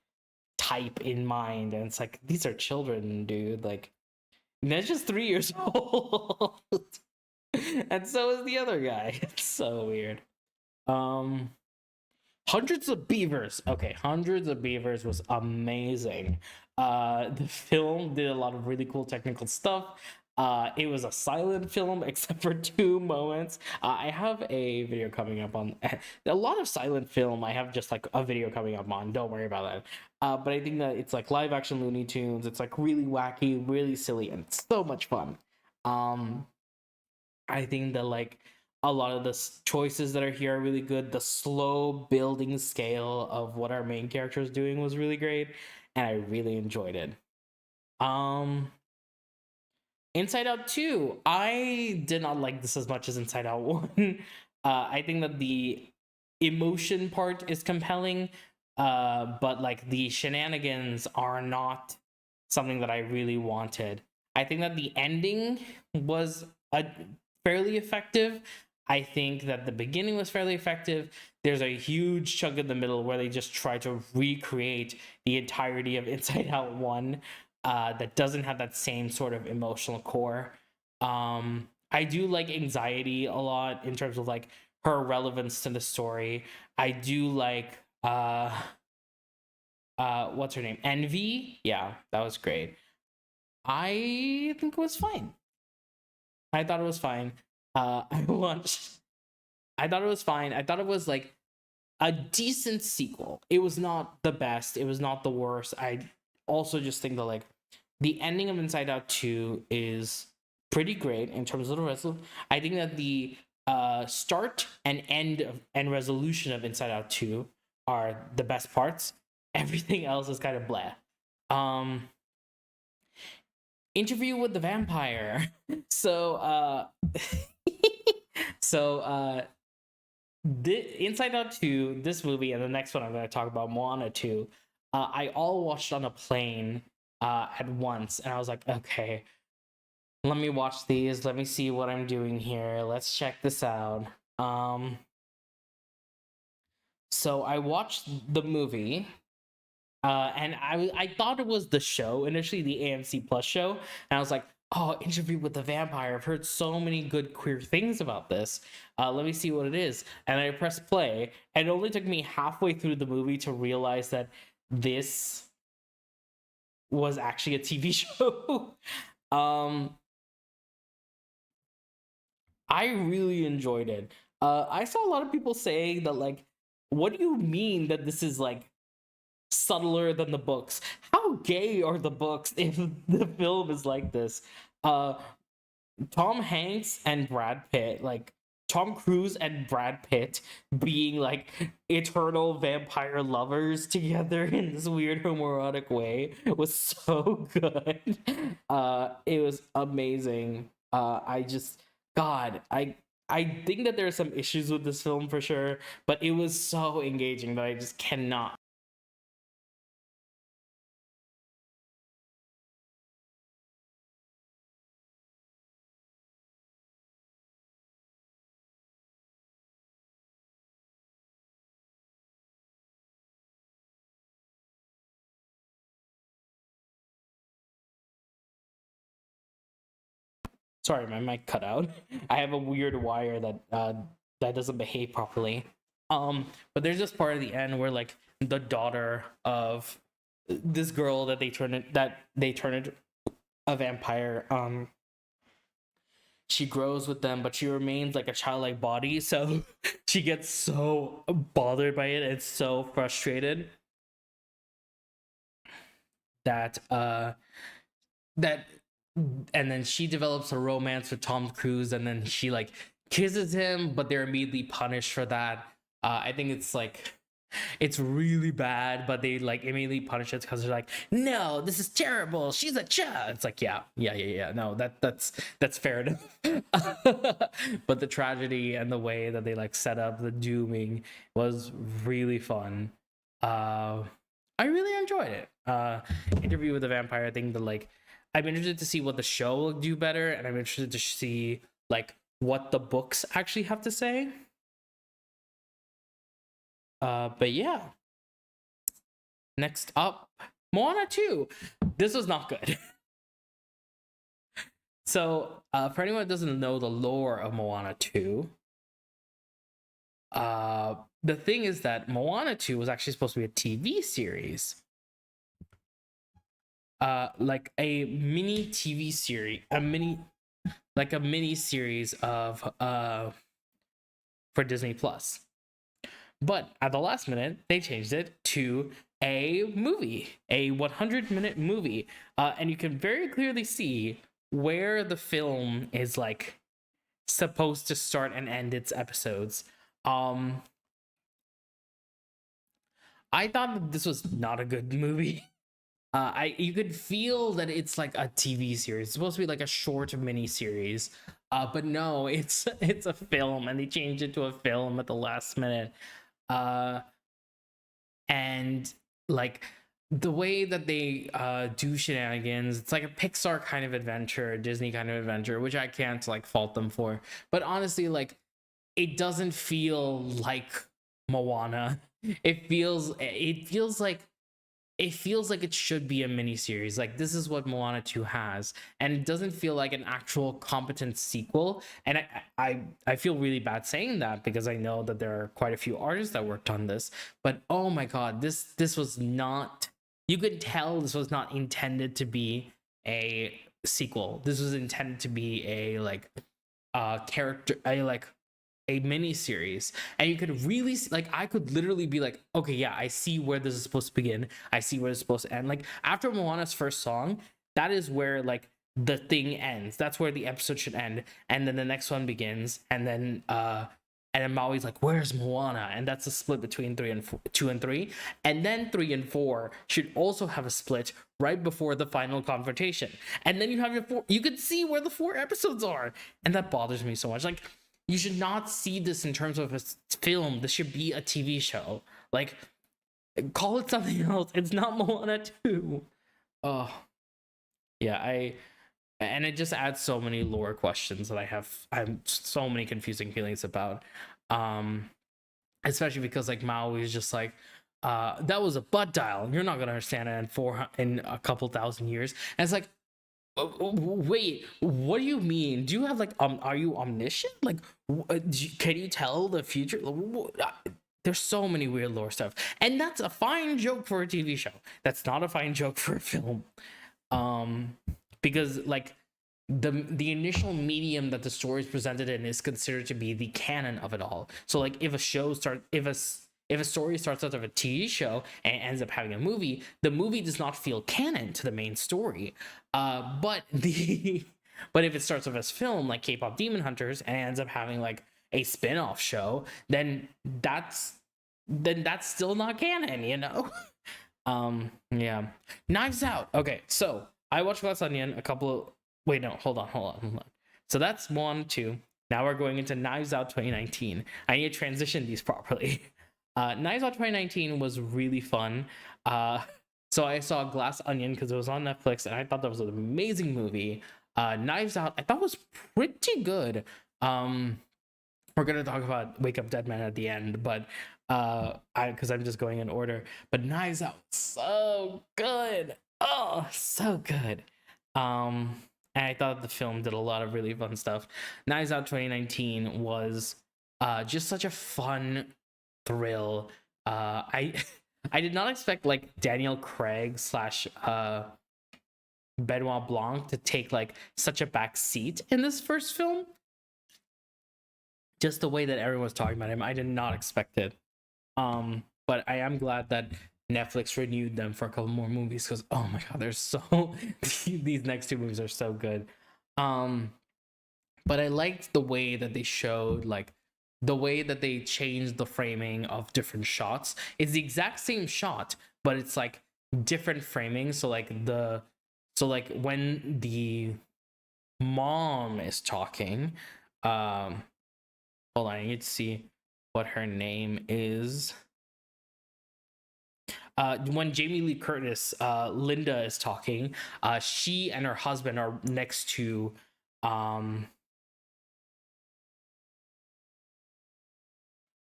type in mind, and it's like, these are children, dude. Like, that's just 3 years old. And so is the other guy. It's so weird. Hundreds of Beavers. Okay, Hundreds of Beavers was amazing. The film did a lot of really cool technical stuff. It was a silent film except for 2 moments. I have a video coming up on a lot of silent film. I have just like a video coming up on. Don't worry about that. But I think that it's like live action Looney Tunes. It's like really wacky, really silly, and so much fun. I think that like a lot of the choices that are here are really good. The slow building scale of what our main character is doing was really great, and I really enjoyed it. Inside Out 2, I did not like this as much as Inside Out 1. I think that the emotion part is compelling, But like the shenanigans are not something that I really wanted. I think that the ending was fairly effective. I think that the beginning was fairly effective. There's a huge chunk in the middle where they just try to recreate the entirety of Inside Out 1, that doesn't have that same sort of emotional core. I do like Anxiety a lot in terms of like her relevance to the story. I do like what's her name? Envy. Yeah, that was great. I think it was fine. I thought it was fine. I watched. I thought it was fine. I thought it was like a decent sequel. It was not the best. It was not the worst. I also just think that like the ending of Inside Out 2 is pretty great in terms of the resolution. I think that the start and end of and resolution of Inside Out 2 are the best parts. Everything else is kind of blah. Um Interview with the Vampire. So so Inside Out 2, this movie, and the next one I'm going to talk about, Moana 2, I all watched on a plane at once. And I was like, okay, let me watch these. Let me see what I'm doing here. Let's check this out. So I watched the movie. And I thought it was the show initially, the AMC Plus show, and I was like, "Oh, Interview with the Vampire! I've heard so many good queer things about this. Let me see what it is." And I pressed play, and it only took me halfway through the movie to realize that this was actually a TV show. um, I really enjoyed it. I saw a lot of people saying that like, "What do you mean that this is like subtler than the books? How gay are the books if the film is like this?" Uh Tom Hanks and Brad Pitt, like Tom Cruise and Brad Pitt being like eternal vampire lovers together in this weird homoerotic way was so good. It was amazing. I just God, I think that there are some issues with this film for sure, but it was so engaging that I just cannot. Sorry, my mic cut out. I have a weird wire that that doesn't behave properly. But there's this part at the end where like the daughter of this girl that they turn into a vampire. She grows with them, but she remains like a childlike body. So she gets so bothered by it and so frustrated that that and then she develops a romance with Tom Cruise, and then she like kisses him, but they're immediately punished for that. I think it's like it's really bad, but they like immediately punish it because they're like, "No, this is terrible. She's a child." It's like, yeah. No, that's fair enough. But the tragedy and the way that they like set up the dooming was really fun. I really enjoyed it. Interview with the Vampire. I think that like I'm interested to see what the show will do better, and I'm interested to see like what the books actually have to say. But yeah, next up, Moana 2. This was not good. So, for anyone that doesn't know the lore of Moana 2, the thing is that Moana 2 was actually supposed to be a TV series. Like a mini TV series, a mini series of for Disney Plus. But at the last minute, they changed it to a movie, a 100-minute movie. And you can very clearly see where the film is like supposed to start and end its episodes. I thought that this was not a good movie. You could feel that it's like a TV series. It's supposed to be like a short mini series. But no, it's a film, and they changed it to a film at the last minute. Uh And like the way that they do shenanigans, it's like a Pixar kind of adventure, a Disney kind of adventure, which I can't like fault them for. But honestly, like it doesn't feel like Moana. It feels like it should be a mini series. Like this is what Moana 2 has, and it doesn't feel like an actual competent sequel. And I feel really bad saying that because I know that there are quite a few artists that worked on this. But oh my god, this was not. You could tell this was not intended to be a sequel. This was intended to be a like character, a mini series. And you could really like, I could literally be like, okay, yeah, I see where this is supposed to begin, I see where it's supposed to end. Like after Moana's first song, that is where like the thing ends. That's where the episode should end, and then the next one begins. And then Maui's like, where's Moana? And that's a split between 2 and 3. And then 3 and 4 should also have a split right before the final confrontation. And then you have your 4, you could see where the 4 episodes are. And that bothers me so much. Like, you should not see this in terms of a film. This should be a TV show. Like, call it something else. It's not Moana 2. Oh, yeah, and it just adds so many lore questions that I have so many confusing feelings about. Um, Especially because like Maui is just like, that was a butt dial. You're not gonna understand it in a couple thousand years. And it's like, wait, what do you mean? Do you have like are you omniscient? Like, can you tell the future? There's so many weird lore stuff, and that's a fine joke for a TV show. That's not a fine joke for a film. Because like the initial medium that the story is presented in is considered to be the canon of it all. So like if a story starts out of a TV show and ends up having a movie, the movie does not feel canon to the main story. But but if it starts off as film like K-pop Demon Hunters and ends up having like a spin-off show, then that's still not canon, you know? Yeah. Knives Out. Okay, so I watched Glass Onion a couple of. Wait, no, hold on. So that's 1, 2. Now we're going into Knives Out 2019. I need to transition these properly. Knives Out 2019 was really fun. So I saw Glass Onion because it was on Netflix, and I thought that was an amazing movie. Knives Out, I thought was pretty good. We're gonna talk about Wake Up Dead Man at the end, but because I'm just going in order. But Knives Out, so good. Oh, so good. And I thought the film did a lot of really fun stuff. Knives Out 2019 was just such a fun thrill. I I did not expect like Daniel Craig slash Benoit Blanc to take like such a back seat in this first film. Just the way that everyone was talking about him, I did not expect it. But I am glad that Netflix renewed them for a couple more movies because oh my god, they're so these next 2 movies are so good. But I liked the way that they showed like the way that they changed the framing of different shots. It's the exact same shot, but it's like different framing. So like when the mom is talking, hold on, I need to see what her name is. When Jamie Lee Curtis, Linda is talking, she and her husband are next to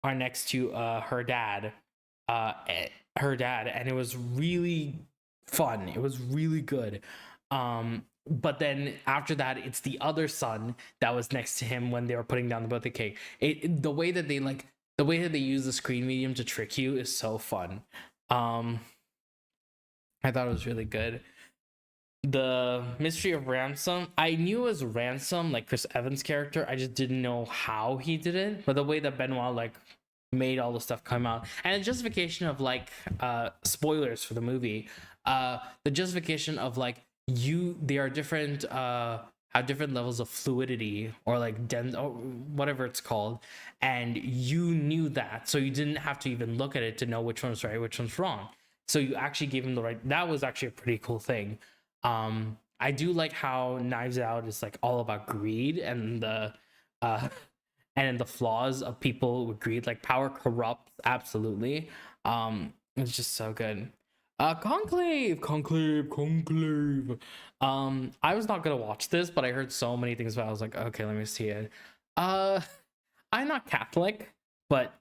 her dad, and it was really fun. It was really good. But then after that, it's the other son that was next to him when they were putting down the birthday cake. The way that they use the screen medium to trick you is so fun. I thought it was really good. The Mystery of Ransom, I knew it was Ransom, like Chris Evans' character. I just didn't know how he did it. But the way that Benoit like made all the stuff come out, and the justification of like spoilers for the movie, the justification of like they are different, have different levels of fluidity or like dense or whatever it's called, and you knew that, so you didn't have to even look at it to know which one's right, which one's wrong. So you actually gave him the right. That was actually a pretty cool thing. I do like how Knives Out is like all about greed and the flaws of people with greed. Like power corrupts, absolutely. It's just so good. Conclave. I was not gonna watch this, but I heard so many things about it. I was like, okay, let me see it. Uh, I'm not Catholic, but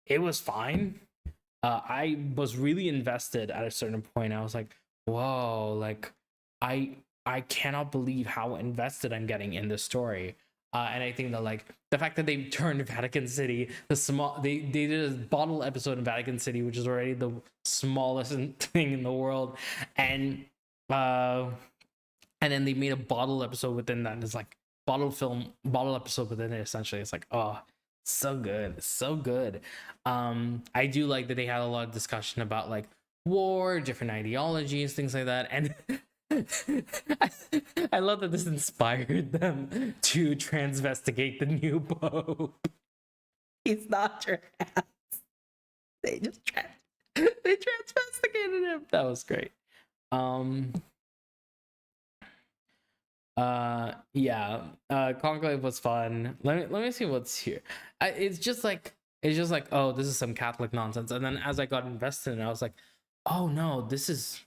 it was fine. I was really invested at a certain point. I was like, whoa, like I cannot believe how invested I'm getting in this story. And I think that like the fact that they turned Vatican City, they did a bottle episode in Vatican City, which is already the smallest thing in the world, and uh, and then they made a bottle episode within that. It's like bottle episode within it. Essentially, it's like, oh, so good, so good. I do like that they had a lot of discussion about like war, different ideologies, things like that, and I love that this inspired them to transvestigate the new pope. He's not trans. They just they transvestigated him. That was great. Um yeah, Conclave was fun. Let me see what's here. It's just like, oh, this is some Catholic nonsense. And then as I got invested in it, I was like, oh no, this is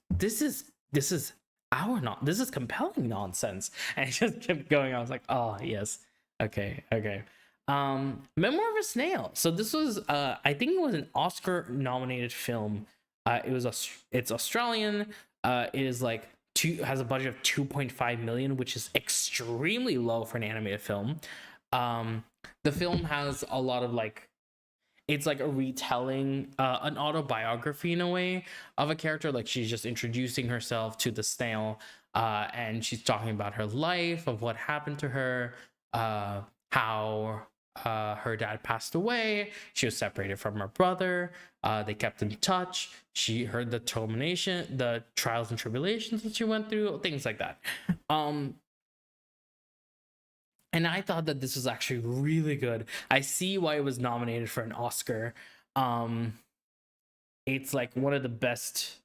our not this is compelling nonsense. And I just kept going. I was like, oh yes, okay. Memoir of a Snail. So this was I think it was an Oscar nominated film. It's Australian. It is like has a budget of 2.5 million, which is extremely low for an animated film. The film has a lot of like, it's like a retelling, an autobiography in a way of a character. Like she's just introducing herself to the snail, and she's talking about her life, of what happened to her, how her dad passed away. She was separated from her brother. They kept in touch. She heard the termination, the trials and tribulations that she went through, things like that. And I thought that this was actually really good. I see why it was nominated for an Oscar. It's like one of the best.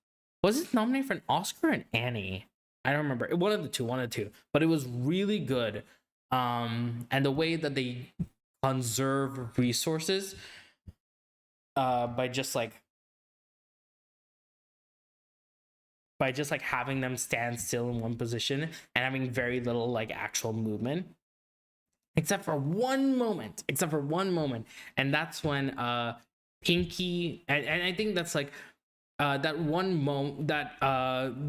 Was it nominated for an Oscar or an Annie? I don't remember. One of the two. But it was really good. And the way that they conserve resources, by just like having them stand still in one position and having very little like actual movement, except for one moment, and that's when Pinky, and I think that's like that one moment, that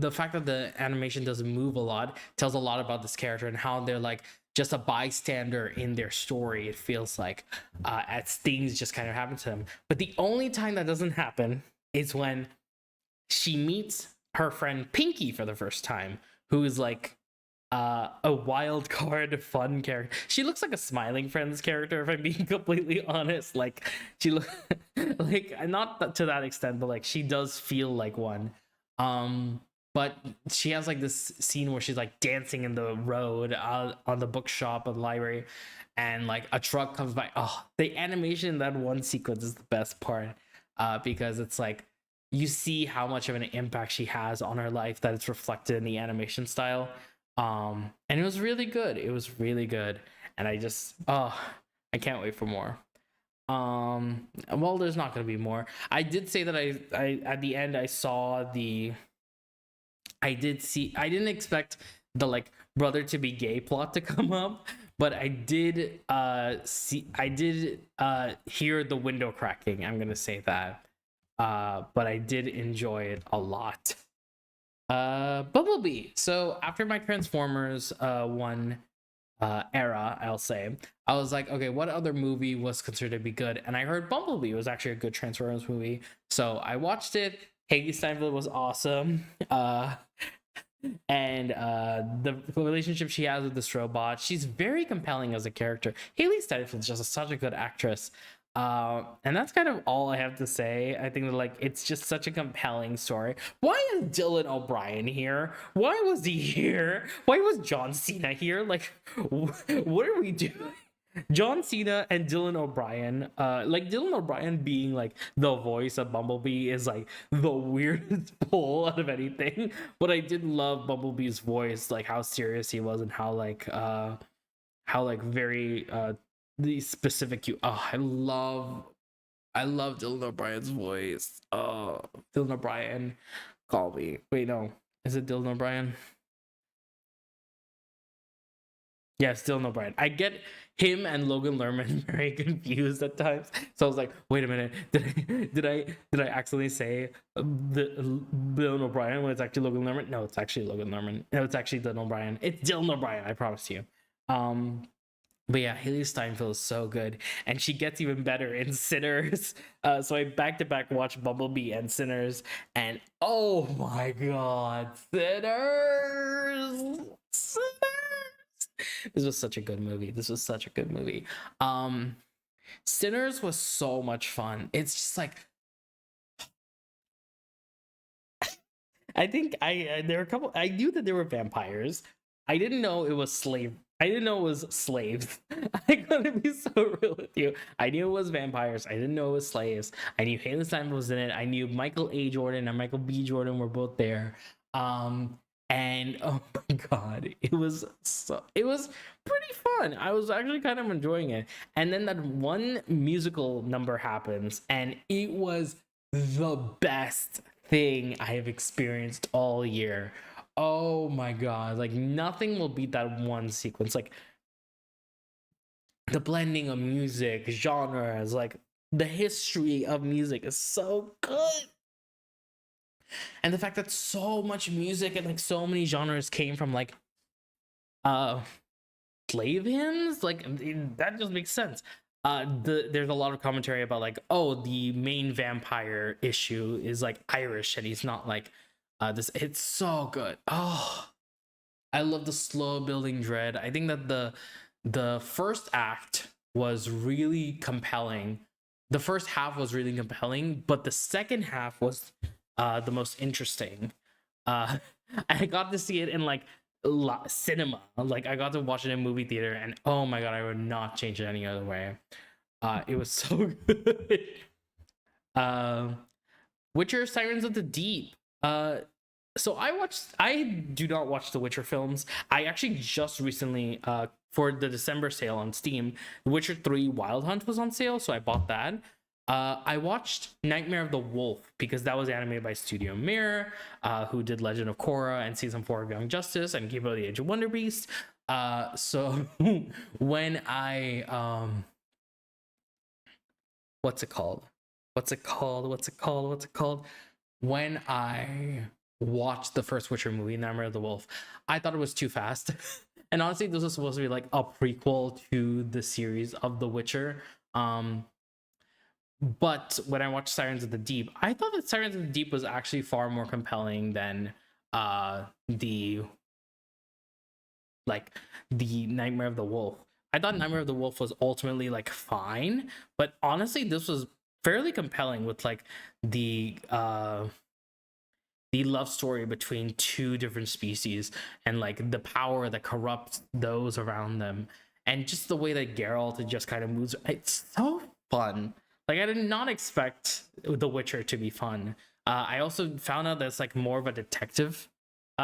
the fact that the animation doesn't move a lot tells a lot about this character and how they're like just a bystander in their story. It feels like, as things just kind of happen to them. But the only time that doesn't happen is when she meets her friend Pinky for the first time, who is like a wild card fun character. She looks like a Smiling Friends character, if I'm being completely honest. Like she look like, not to that extent, but like she does feel like one. But she has like this scene where she's like dancing in the road, on the bookshop and library, and like a truck comes by. Oh, the animation in that one sequence is the best part, because it's like you see how much of an impact she has on her life, that it's reflected in the animation style. And it was really good. And I just, oh, I can't wait for more. Well, there's not gonna be more. I did say that I at the end I saw the, I didn't expect the like brother to be gay plot to come up, but I did hear the window cracking. I'm gonna say that. But I did enjoy it a lot. Bumblebee. So after my Transformers one era, I'll say, I was like, okay, what other movie was considered to be good? And I heard Bumblebee was actually a good Transformers movie, so I watched it. Hailee Steinfeld was awesome. And the relationship she has with this robot, she's very compelling as a character. Hailee Steinfeld is just such a good actress. And that's kind of all I have to say. I think that like it's just such a compelling story. Why is Dylan O'Brien here? Why was he here? Why was John Cena here? Like, what are we doing? John Cena and Dylan O'Brien, like Dylan O'Brien being like the voice of Bumblebee is like the weirdest pull out of anything. But I did love Bumblebee's voice, like how serious he was and how like very the specific you. Oh, I love I love Dylan O'Brien's voice. Oh, Dylan O'Brien, call me. Wait, no, is it Dylan O'Brien? Yes, Dylan O'Brien. I get him and Logan Lerman very confused at times. So I was like, wait a minute, did I accidentally say the Dylan O'Brien when it's actually Logan Lerman? No, it's actually Logan Lerman. No, it's actually Dylan O'Brien. It's Dylan O'Brien, I promise you. Um, but yeah, Haley Steinfeld is so good, and she gets even better in Sinners. So I back to back watched Bumblebee and Sinners, and oh my god, Sinners, this was such a good movie. This was such a good movie. Sinners was so much fun. It's just like I think there were a couple. I knew that there were vampires. I didn't know it was slave. I didn't know it was slaves. I gotta be so real with you. I knew it was vampires. I didn't know it was slaves. I knew Haley Steinfeld was in it. I knew Michael A. Jordan and Michael B. Jordan were both there. And oh my god, it was pretty fun. I was actually kind of enjoying it. And then that one musical number happens, and it was the best thing I have experienced all year. Oh my god, like nothing will beat that one sequence. Like the blending of music, genres, like the history of music is so good. And the fact that so much music and like so many genres came from like slave hymns, like that just makes sense. There's a lot of commentary about like, oh, the main vampire issue is like Irish and he's not like this. It's so good. Oh, I love the slow building dread. I think that the first act was really compelling. The first half was really compelling, but the second half was the most interesting. I got to see it in like cinema. Like I got to watch it in movie theater, and oh my god, I would not change it any other way. It was so good. Witcher: Sirens of the Deep. So I do not watch the Witcher films. I actually just recently for the December sale on Steam, The Witcher 3 Wild Hunt was on sale, so I bought that. I watched Nightmare of the Wolf because that was animated by Studio Mirror, who did Legend of Korra and season 4 of Young Justice and Kiba the Age of Wonder Beast. So when I what's it called? When I watched the first Witcher movie, Nightmare of the Wolf, I thought it was too fast. And honestly, this was supposed to be like a prequel to the series of The Witcher. But when I watched Sirens of the Deep, I thought that Sirens of the Deep was actually far more compelling than the Nightmare of the Wolf. I thought Nightmare of the Wolf was ultimately like fine, but honestly, this was fairly compelling with like the love story between two different species and like the power that corrupts those around them, and just the way that Geralt just kind of moves. It's so fun. Like I did not expect The Witcher to be fun. I also found out that it's like more of a detective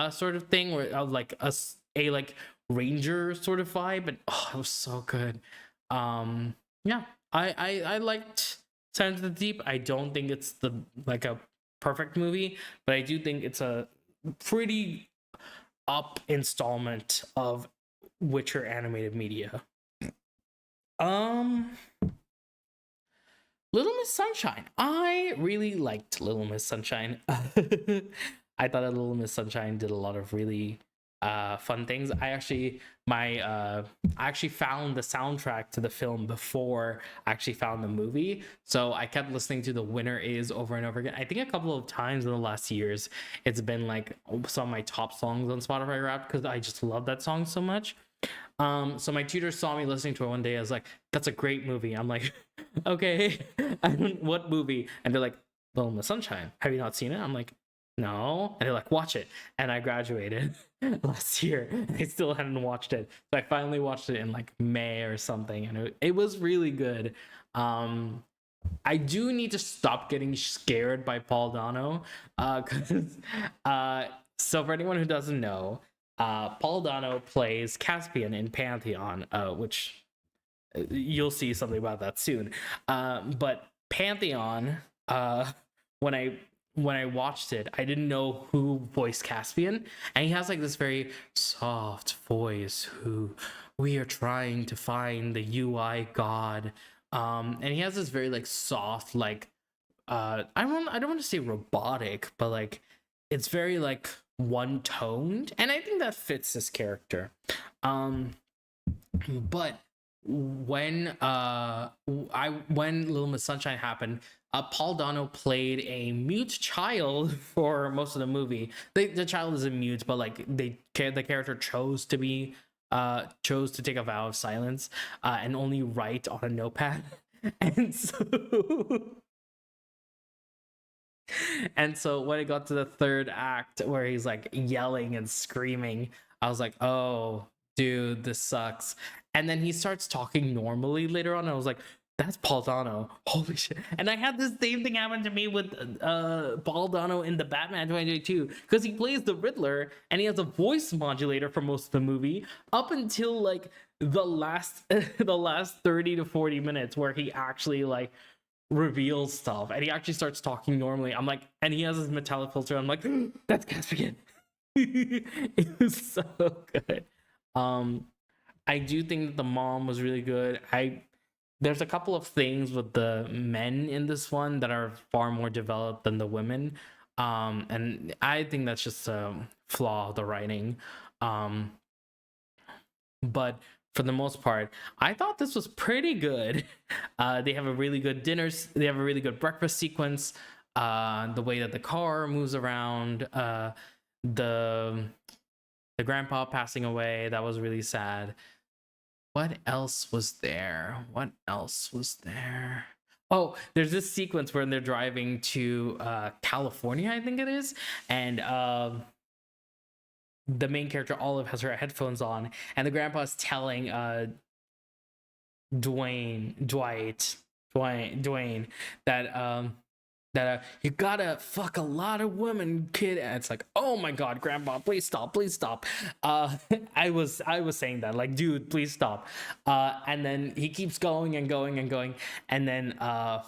sort of thing, where like a like ranger sort of vibe, and oh, it was so good. Yeah, I liked Silence of the Deep. I don't think it's the like a perfect movie, but I do think it's a pretty up installment of Witcher animated media. Little Miss Sunshine. I really liked Little Miss Sunshine. I thought that Little Miss Sunshine did a lot of really fun things. I actually found the soundtrack to the film before I actually found the movie. So I kept listening to The Winner Is over and over again. I think a couple of times in the last years, it's been like some of my top songs on Spotify Wrapped because I just love that song so much. So my tutor saw me listening to it one day. I was like, that's a great movie. I'm like, okay, what movie? And they're like, Little Miss Sunshine. Have you not seen it? I'm like, no. And they're like, watch it. And I graduated last year. I still hadn't watched it. So I finally watched it in like May or something. And it was really good. I do need to stop getting scared by Paul Dano. So for anyone who doesn't know, Paul Dano plays Caspian in Pantheon, which you'll see something about that soon. But Pantheon, when I watched it, I didn't know who voiced Caspian, and he has like this very soft voice. Who we are trying to find the UI god, and he has this very like soft, like I don't want to say robotic, but like it's very like one toned, and I think that fits this character. Um, but when Little Miss Sunshine happened, Paul Dano played a mute child for most of the movie. The child isn't mute, but like the character chose to take a vow of silence, and only write on a notepad. And so and so when it got to the third act where he's like yelling and screaming, I was like, oh, dude, this sucks. And then he starts talking normally later on. And I was like, that's Paul Dano. Holy shit. And I had this same thing happen to me with Paul Dano in the Batman 2022, because he plays the Riddler and he has a voice modulator for most of the movie up until like the last the last 30 to 40 minutes where he actually like reveals stuff and he actually starts talking normally. I'm like, and he has his metallic filter. I'm like, that's Caspian. It was so good. I do think that the mom was really good. There's a couple of things with the men in this one that are far more developed than the women. And I think that's just a flaw of the writing. But for the most part, I thought this was pretty good. They have a really good they have a really good breakfast sequence. The way that the car moves around, the grandpa passing away, that was really sad. What else was there? Oh, there's this sequence where they're driving to California, I think it is, and the main character Olive has her headphones on, and the grandpa's telling Dwayne that you gotta fuck a lot of women, kid. And it's like, oh my god, grandpa, please stop. I was saying that, like, dude, please stop. And then he keeps going and going and going, and then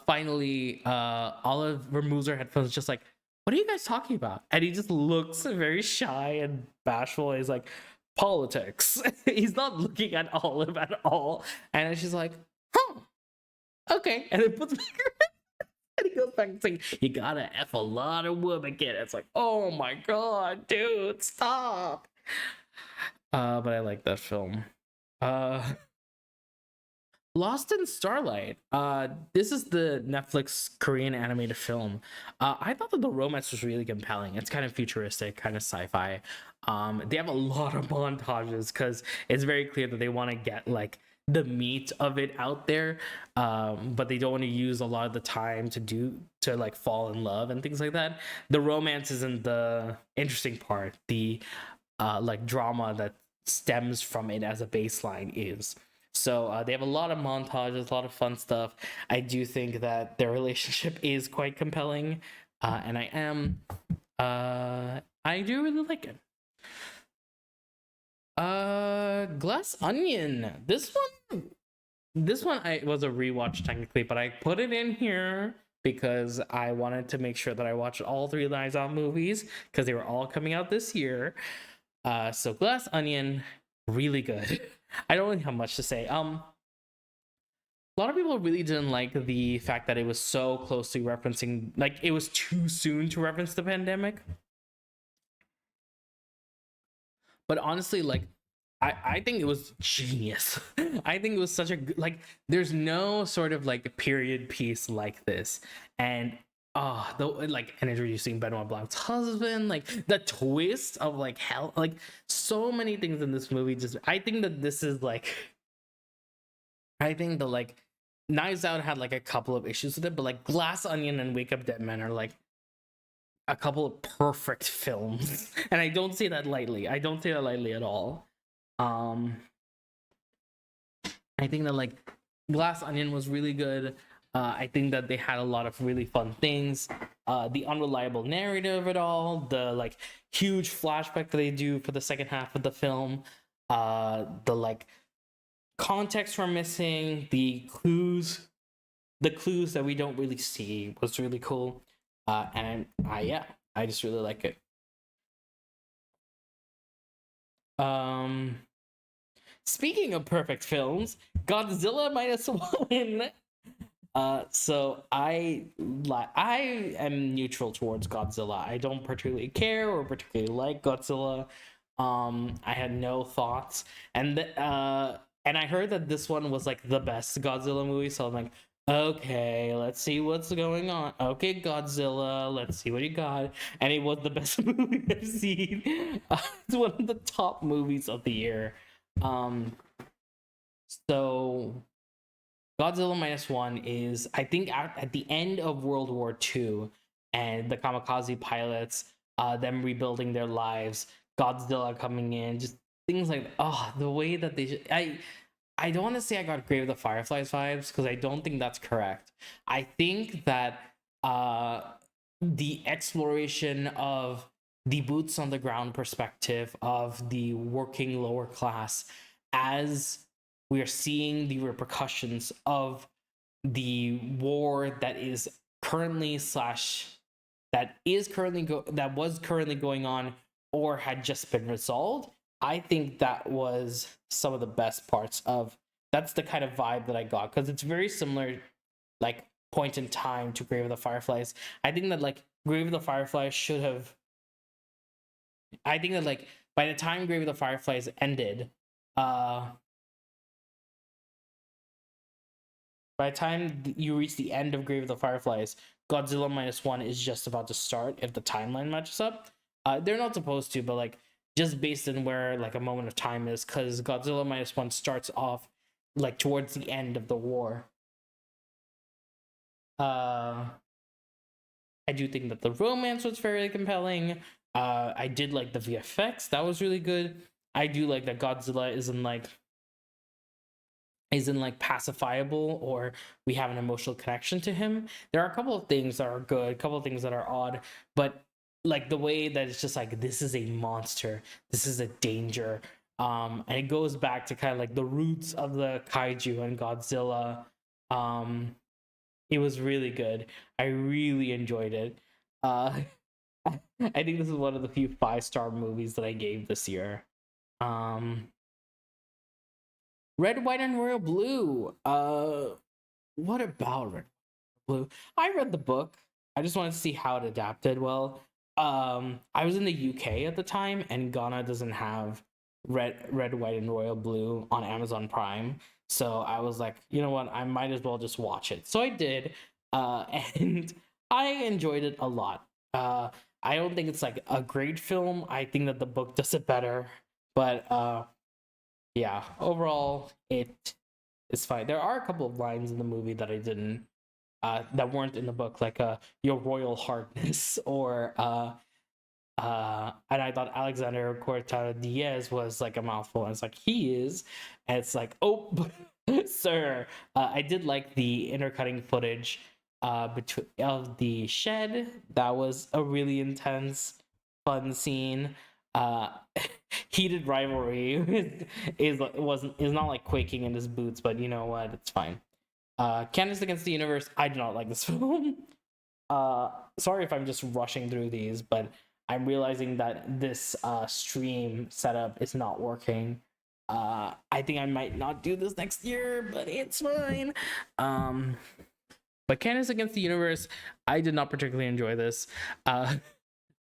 finally Olive removes her headphones, just like, what are you guys talking about? And he just looks very shy and bashful. He's like, politics. He's not looking at Olive at all. And then she's like, huh, okay. And it puts back her, and he goes back and saying, you gotta F a lot of women, kid. It's like, oh my god, dude, stop. But I like that film. Lost in Starlight. This is the Netflix Korean animated film. I thought that the romance was really compelling. It's kind of futuristic, kind of sci-fi. They have a lot of montages because it's very clear that they want to get like the meat of it out there, but they don't want to use a lot of the time to like fall in love and things like that. The romance isn't the interesting part. The like drama that stems from it as a baseline is. So they have a lot of montages, a lot of fun stuff. I do think that their relationship is quite compelling, and I do really like it. Glass Onion. This one I was a rewatch technically, but I put it in here because I wanted to make sure that I watched all three Knives Out movies because they were all coming out this year. So Glass Onion, really good. I don't really have much to say. A lot of people really didn't like the fact that it was so closely referencing, like it was too soon to reference the pandemic. But honestly, like I think it was genius. I think it was such a good, like there's no sort of like period piece like this. And and introducing Benoit Blanc's husband, like the twist of like hell, like so many things in this movie. Just I think that this is like, I think that like Knives Out had like a couple of issues with it, but like Glass Onion and Wake Up Dead Men are like a couple of perfect films, and I don't say that lightly. I don't say that lightly at all. I think that like Glass Onion was really good. I think that they had a lot of really fun things. The unreliable narrative of it all, the like huge flashback that they do for the second half of the film, the like context we're missing, the clues the clues that we don't really see was really cool. And yeah, I just really like it. Um, Speaking of perfect films, Godzilla minus one. So I am neutral towards Godzilla. I don't particularly care or particularly like Godzilla. I had no thoughts, and I heard that this one was like the best Godzilla movie. So I'm like, okay, let's see what's going on. Okay, Godzilla, let's see what you got. And it was the best movie I've seen. It's one of the top movies of the year. Um, so Godzilla minus one is, I think, at the end of World War II and the kamikaze pilots, them rebuilding their lives, Godzilla coming in, just things like, oh, the way that I don't want to say I got Grave of the Fireflies vibes because I don't think that's correct. I think that the exploration of the boots on the ground perspective of the working lower class as we are seeing the repercussions of the war that is currently that was currently going on or had just been resolved. I think that was some of the best parts of, that's the kind of vibe that I got, because it's very similar, like, point in time to Grave of the Fireflies. I think that like Grave of the Fireflies should have, I think that like by the time Grave of the Fireflies ended, by the time you reach the end of Grave of the Fireflies, Godzilla minus one is just about to start if the timeline matches up. They're not supposed to, but like just based on where like a moment of time is, because Godzilla minus one starts off like towards the end of the war. I do think that the romance was very compelling. I did like the VFX; that was really good. I do like that Godzilla isn't like pacifiable, or we have an emotional connection to him. There are a couple of things that are good, a couple of things that are odd, but like the way that it's just like, this is a monster, this is a danger, and it goes back to kind of like the roots of the kaiju and Godzilla. It was really good. I really enjoyed it. I think this is one of the few 5-star movies that I gave this year. Red, White, and Royal Blue. What about Red, Blue? I read the book. I just wanted to see how it adapted well. I was in the UK at the time, and Ghana doesn't have Red, White, and Royal Blue on Amazon Prime. So I was like, you know what? I might as well just watch it. So I did, and I enjoyed it a lot. I don't think it's like a great film. I think that the book does it better. But yeah, overall, it is fine. There are a couple of lines in the movie that I didn't, that weren't in the book, like "Your Royal Hardness" or and I thought Alexander Cortado Diaz was like a mouthful. And it's like, he is, and it's like, oh, sir. I did like the intercutting footage between of the shed. That was a really intense, fun scene. Heated rivalry is not like quaking in his boots, but you know what? It's fine. Candace Against the Universe. I do not like this film. Sorry if I'm just rushing through these, but I'm realizing that this stream setup is not working. I think I might not do this next year, but it's fine. But Candace Against the Universe, I did not particularly enjoy this.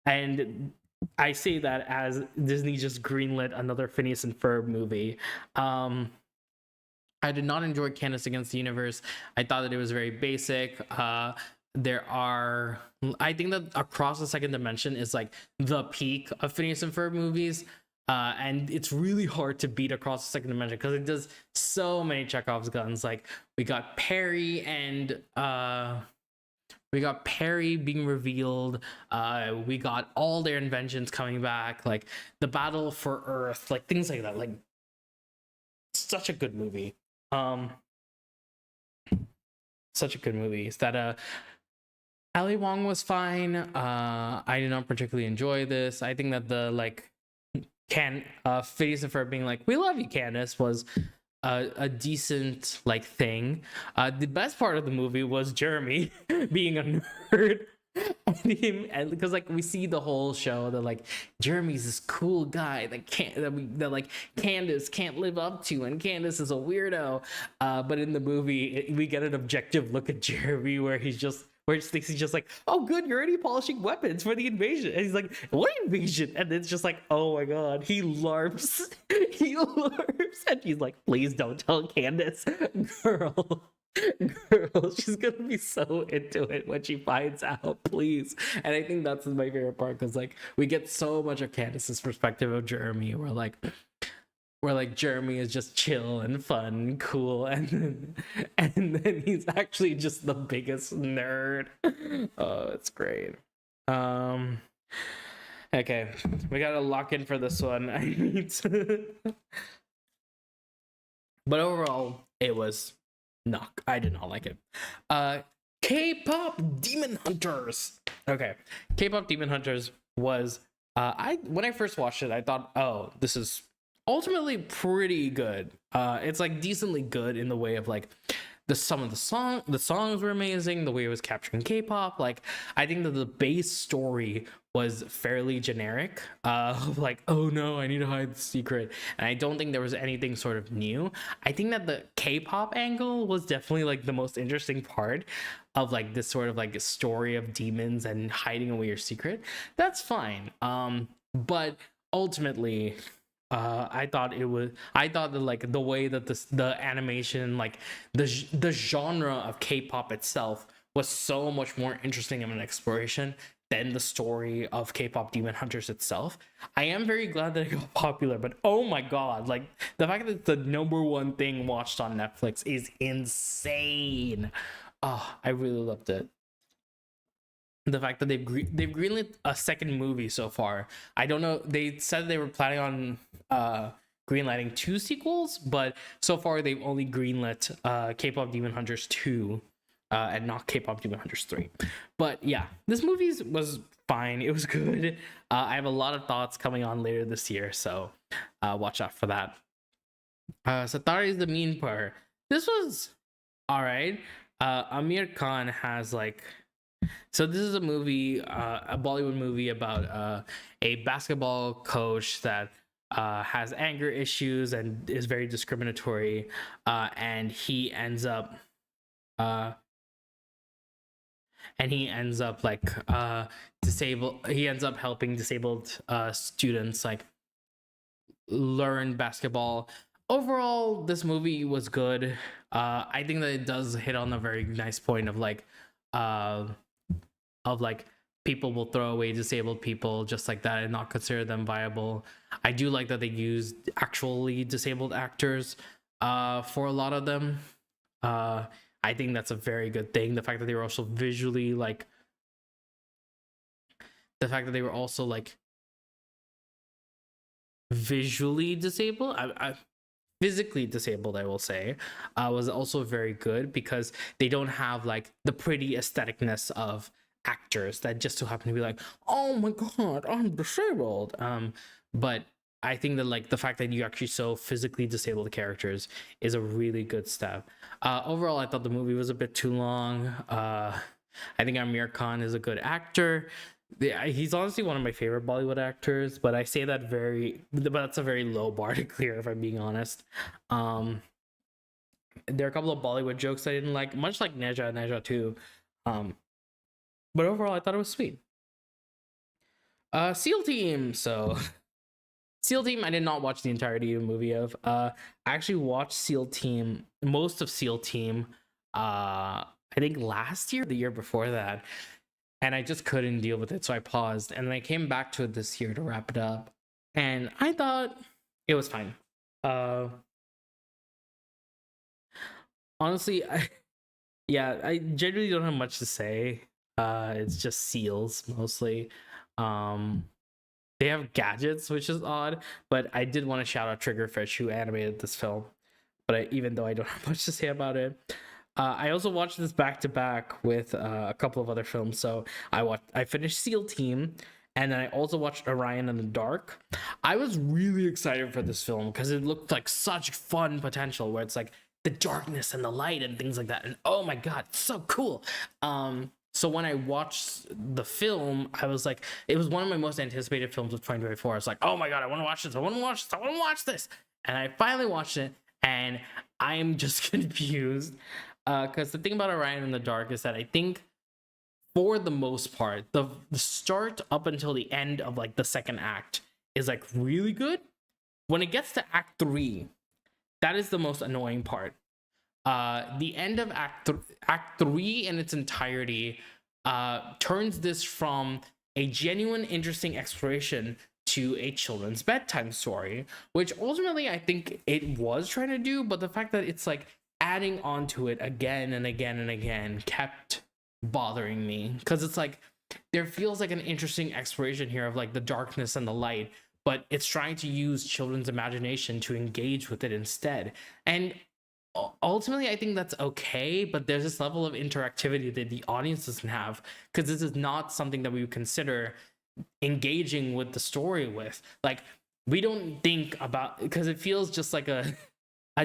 And I say that as Disney just greenlit another Phineas and Ferb movie. I did not enjoy Candace Against the Universe. I thought that it was very basic. I think that Across the Second Dimension is like the peak of Phineas and Ferb movies. And it's really hard to beat Across the Second Dimension because it does so many Chekhov's guns. Like we got Perry being revealed. We got all their inventions coming back, like the battle for Earth, like things like that. Like, such a good movie. Such a good movie. Is that Ali Wong was fine. I did not particularly enjoy this. I think that the like Phineas and Ferb being like, "We love you, Candace," was a decent like thing. The best part of the movie was Jeremy being a nerd. And because like we see the whole show that like Jeremy's this cool guy that that like Candace can't live up to, and Candace is a weirdo. But in the movie, we get an objective look at Jeremy where he's just like, oh good, you're already polishing weapons for the invasion. And he's like, what invasion? And it's just like, oh my god, he larps. He larps. And he's like, please don't tell Candace. Girl. Girl, she's gonna be so into it when she finds out, please. And I think that's my favorite part, because like we get so much of Candace's perspective of Jeremy, where like Jeremy is just chill and fun and cool, and then he's actually just the biggest nerd. Oh, it's great. Okay, we gotta lock in for this one. I need to but overall it was I did not like it. K-pop Demon Hunters. Okay, K-pop Demon Hunters was when I first watched it, I thought, oh, this is ultimately pretty good. It's like decently good in the way of like the songs were amazing, the way it was capturing K-pop. Like I think that the base story was fairly generic, like, oh no, I need to hide the secret, and I don't think there was anything sort of new. I think that the K-pop angle was definitely like the most interesting part of like this sort of like story of demons and hiding away your secret. That's fine, but ultimately I thought that like the way that the animation, like the genre of K-pop itself was so much more interesting of an exploration than the story of K-pop Demon Hunters itself. I am very glad that it got popular, but oh my god, like the fact that it's the #1 thing watched on Netflix is insane. Oh, I really loved it. The fact that they've greenlit a second movie so far. I don't know, they said they were planning on greenlighting 2 sequels, but so far they've only greenlit K-pop Demon Hunters 2 and not K-pop Demon Hunters 3. But yeah, this movie was fine. It was good. I have a lot of thoughts coming on later this year, so watch out for that. Satari is the mean part. This was all right. Amir Khan has like, so this is a movie, a Bollywood movie about a basketball coach that has anger issues and is very discriminatory, and he ends up like he ends up helping disabled students like learn basketball. Overall, this movie was good. I think that it does hit on a very nice point of like people will throw away disabled people just like that and not consider them viable. I do like that they used actually disabled actors for a lot of them. I think that's a very good thing. The fact that they were also visually like, the fact that they were also like visually disabled, physically disabled, I will say, was also very good, because they don't have like the pretty aestheticness of actors that just so happen to be like, oh my god, I'm disabled. But I think that like the fact that you actually show physically disabled characters is a really good step. Overall, I thought the movie was a bit too long. I think Amir Khan is a good actor. He's honestly one of my favorite Bollywood actors, but I say that but that's a very low bar to clear, if I'm being honest. There are a couple of Bollywood jokes I didn't like, much like Neja 2. But overall, I thought it was sweet. SEAL Team. So SEAL Team, I did not watch the entirety of the movie of. I actually watched most of SEAL Team, I think last year, the year before that, and I just couldn't deal with it, so I paused, and then I came back to it this year to wrap it up, and I thought it was fine. Honestly, I generally don't have much to say. It's just SEALs mostly. They have gadgets, which is odd, but I did want to shout out Triggerfish, who animated this film. But even though I don't have much to say about it, I also watched this back to back with a couple of other films. So I finished SEAL Team, And then I also watched Orion in the Dark. I was really excited for this film because it looked like such fun potential where it's like the darkness and the light and things like that. And oh my god, it's so cool. So when I watched the film, I was like, it was one of my most anticipated films of 2024. I was like, oh my god, I want to watch this. I want to watch this. I want to watch this. And I finally watched it, and I am just confused. Because the thing about Orion in the Dark is that I think, for the most part, the start up until the end of like the second act is like really good. When it gets to Act 3, that is the most annoying part. The end of Act 3 in its entirety turns this from a genuine, interesting exploration to a children's bedtime story, which ultimately I think it was trying to do, but the fact that it's like adding on to it again and again and again kept bothering me, because it's like there feels like an interesting exploration here of like the darkness and the light, but it's trying to use children's imagination to engage with it instead. And ultimately I think that's okay, but there's this level of interactivity that the audience doesn't have, because this is not something that we would consider engaging with the story with. Like, we don't think about, because it feels just like a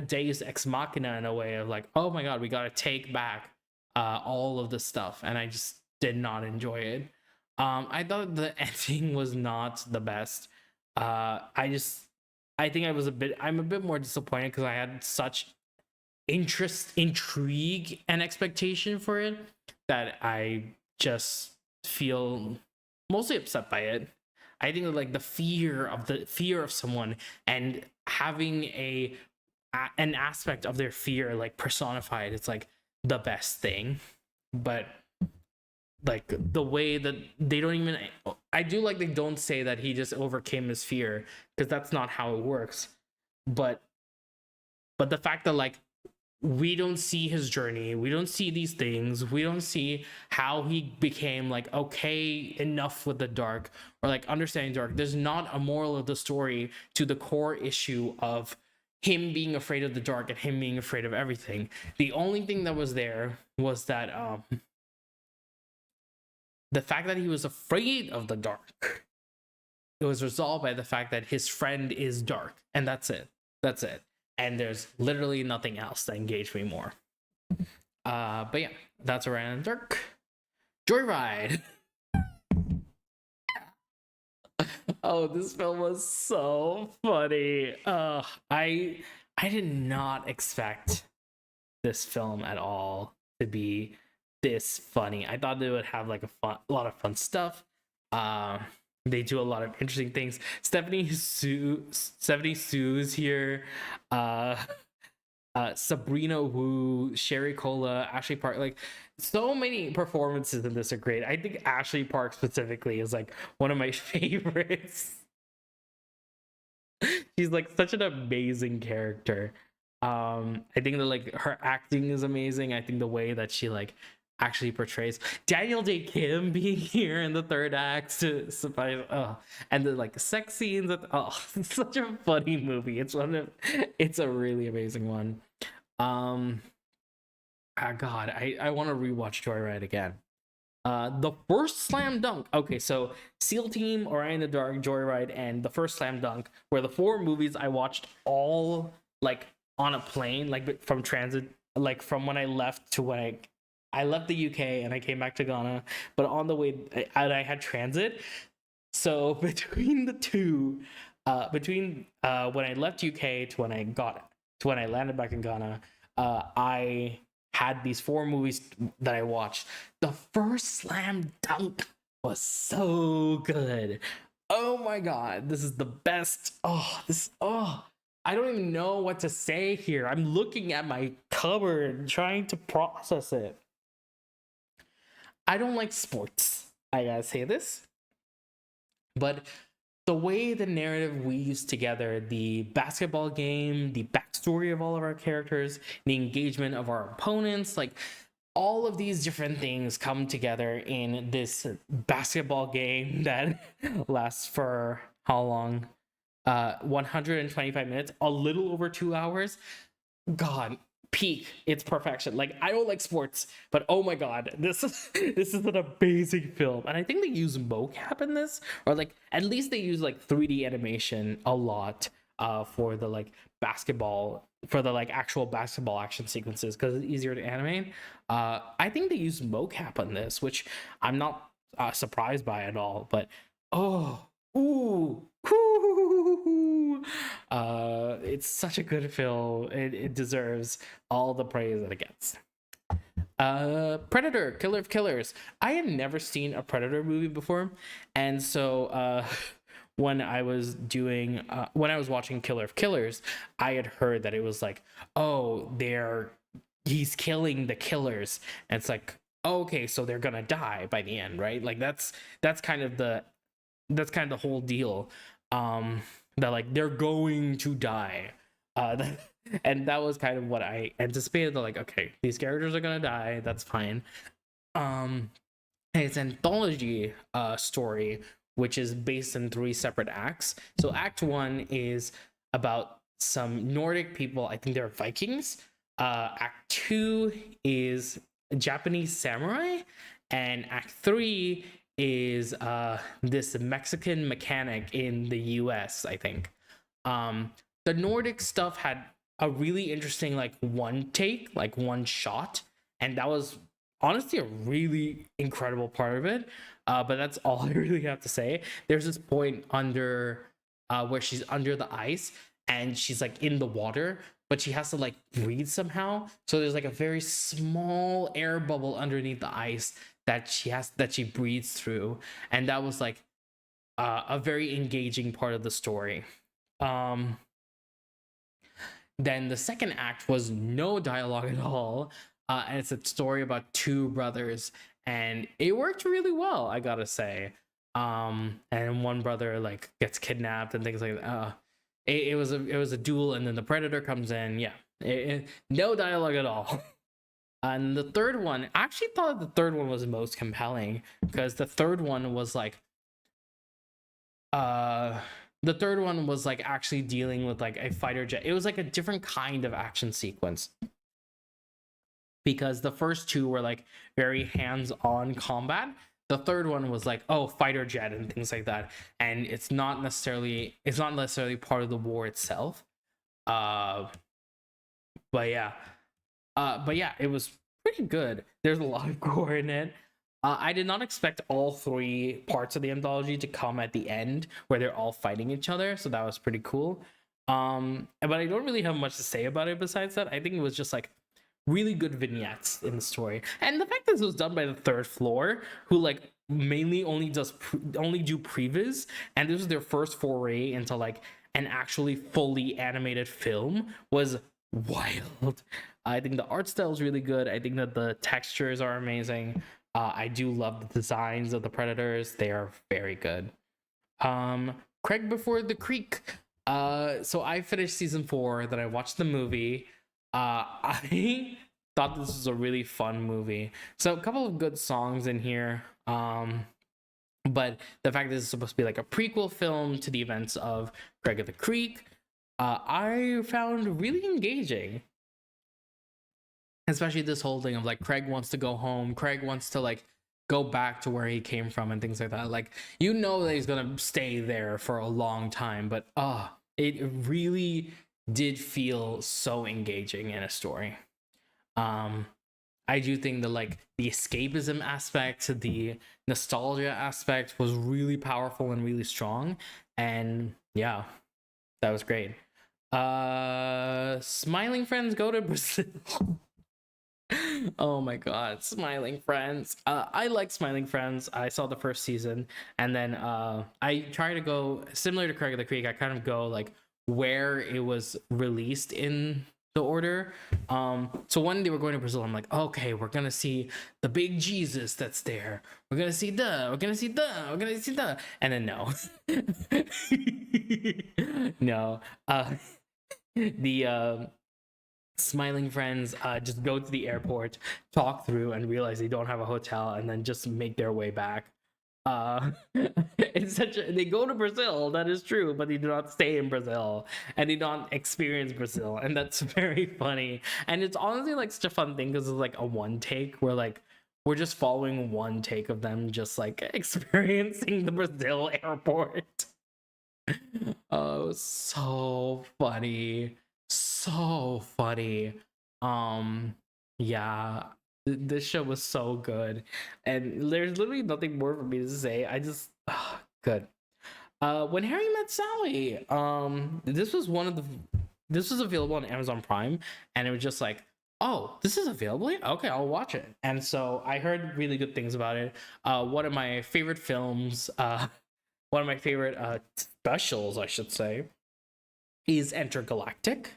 deus ex machina in a way of like, oh my god, we gotta take back all of this stuff, and I just did not enjoy it. I thought the ending was not the best. I think I'm a bit more disappointed because I had such interest, intrigue, and expectation for it that I just feel mostly upset by it. I think that like the fear of someone and having an aspect of their fear like personified, it's like the best thing. But like the way that they don't even, I do like they don't say that he just overcame his fear, because that's not how it works. But the fact that like we don't see his journey, we don't see these things, we don't see how he became like okay enough with the dark, or like understanding dark. There's not a moral of the story to the core issue of him being afraid of the dark and him being afraid of everything. The only thing that was there was that the fact that he was afraid of the dark, it was resolved by the fact that his friend is dark, and that's it. And there's literally nothing else that engaged me more. But yeah, that's Orion in the Dark. Joyride. Oh, this film was so funny. I did not expect this film at all to be this funny. I thought they would have like a lot of fun stuff. They do a lot of interesting things. Stephanie Sue's here. Sabrina Wu, Sherry Cola, Ashley Park. Like, so many performances in this are great. I think Ashley Park specifically is like one of my favorites. She's like such an amazing character. I think that like her acting is amazing. I think the way that she like actually portrays Daniel Day Kim being here in the third act to surprise, and the like sex scenes. It's such a funny movie. It's a really amazing one. God, I want to rewatch Joyride again. The first Slam Dunk. Okay, so SEAL Team, Orion in the Dark, Joyride, and the first Slam Dunk were the 4 movies I watched all like on a plane, like from transit, like from when I left to when I left the UK and I came back to Ghana, but on the way I had transit. So between the two, when I left UK to when I landed back in Ghana, I had these 4 movies that I watched. The first Slam Dunk was so good. Oh my god, this is the best. I don't even know what to say here. I'm looking at my cupboard trying to process it. I don't like sports, I gotta say this, but the way the narrative weaves together the basketball game, the backstory of all of our characters, the engagement of our opponents, like all of these different things come together in this basketball game that lasts for how long? 125 minutes, a little over 2 hours. God, peak. It's perfection. Like, I don't like sports, but oh my god, this is this is an amazing film. And I think they use mocap in this, or like at least they use like 3D animation a lot for the like basketball, for the like actual basketball action sequences, because it's easier to animate. I think they use mocap on this, which I'm not surprised by at all. But oh, ooh, ooh, it's such a good film. It deserves all the praise that it gets. Predator, Killer of Killers. I had never seen a Predator movie before, and so when I was doing when I was watching Killer of Killers, I had heard that it was like, oh, he's killing the killers, and it's like, oh, okay, so they're gonna die by the end, right? Like that's kind of the whole deal. That like they're going to die. And that was kind of what I anticipated. They're like, okay, these characters are gonna die, that's fine. It's an anthology story, which is based in 3 separate acts. So act 1 is about some Nordic people, I think they're Vikings. Act 2 is Japanese samurai, and act 3 is this Mexican mechanic in the US, I think. The Nordic stuff had a really interesting like one take, like one shot, and that was honestly a really incredible part of it. But that's all I really have to say. There's this point under where she's under the ice and she's like in the water, but she has to like breathe somehow. So there's like a very small air bubble underneath the ice that she breathes through, and that was like a very engaging part of the story. Then the second act was no dialogue at all, and it's a story about 2 brothers, and it worked really well, I gotta say. And one brother like gets kidnapped and things like that. It was a duel, and then the predator comes in. Yeah, no dialogue at all. And the third one, I actually thought the third one was most compelling, because the third one was like actually dealing with like a fighter jet. It was like a different kind of action sequence, because the first 2 were like very hands-on combat. The third one was like, oh, fighter jet and things like that, and it's not necessarily part of the war itself. But yeah, it was pretty good. There's a lot of gore in it. I did not expect all 3 parts of the anthology to come at the end where they're all fighting each other, so that was pretty cool. But I don't really have much to say about it besides that. I think it was just like really good vignettes in the story, and the fact that this was done by the Third Floor, who like mainly only do previs, and this was their first foray into like an actually fully animated film, was wild. I think the art style is really good. I think that the textures are amazing. I do love the designs of the predators. They are very good. Craig Before the Creek. So I finished season 4, then I watched the movie. I thought this was a really fun movie. So a couple of good songs in here. But the fact that this is supposed to be like a prequel film to the events of Craig of the Creek, I found really engaging. Especially this whole thing of like Craig wants to go home, Craig wants to like go back to where he came from and things like that. Like, you know that he's gonna stay there for a long time, but it really did feel so engaging in a story. I do think that like the escapism aspect, the nostalgia aspect was really powerful and really strong, and yeah, that was great. Smiling Friends Go to Brazil. Oh my god, Smiling Friends. I like Smiling Friends. I saw the first season, and then I try to go similar to Craig of the Creek. I kind of go like where it was released in the order. So when they were going to Brazil, I'm like, okay, we're gonna see the big Jesus that's there. We're gonna see the, and then no. No. The Smiling Friends just go to the airport, talk through, and realize they don't have a hotel, and then just make their way back. It's such a, they go to Brazil, that is true, but they do not stay in Brazil and they don't experience Brazil, and that's very funny. And it's honestly like such a fun thing because it's like a one take where like we're just following one take of them just like experiencing the Brazil airport. Oh, so funny. So funny. Um, yeah, this show was so good. And there's literally nothing more for me to say. I just good. When Harry Met Sally, this was one of the this was available on Amazon Prime, and it was just like, oh, this is available? Okay, I'll watch it. And so I heard really good things about it. One of my favorite films, one of my favorite specials, I should say, is Intergalactic,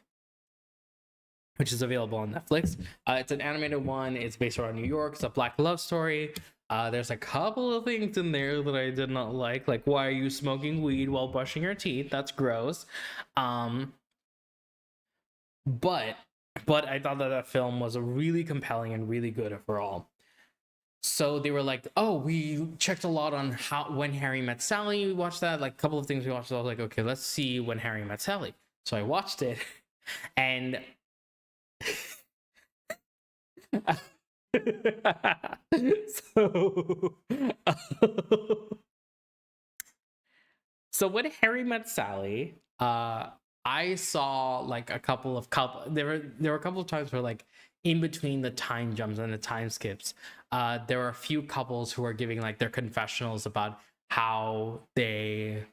which is available on Netflix. It's an animated one. It's based around New York. It's a black love story. There's a couple of things in there that I did not like why are you smoking weed while brushing your teeth? That's gross. But I thought that that film was a really compelling and really good overall. So they were like, oh, we checked a lot on how When Harry Met Sally. We watched that, like a couple of things we watched. So I was like, okay, let's see When Harry Met Sally. So I watched it, and so so when Harry Met Sally, I saw like a couple there were a couple of times where like in between the time jumps and the time skips, there were a few couples who were giving like their confessionals about how they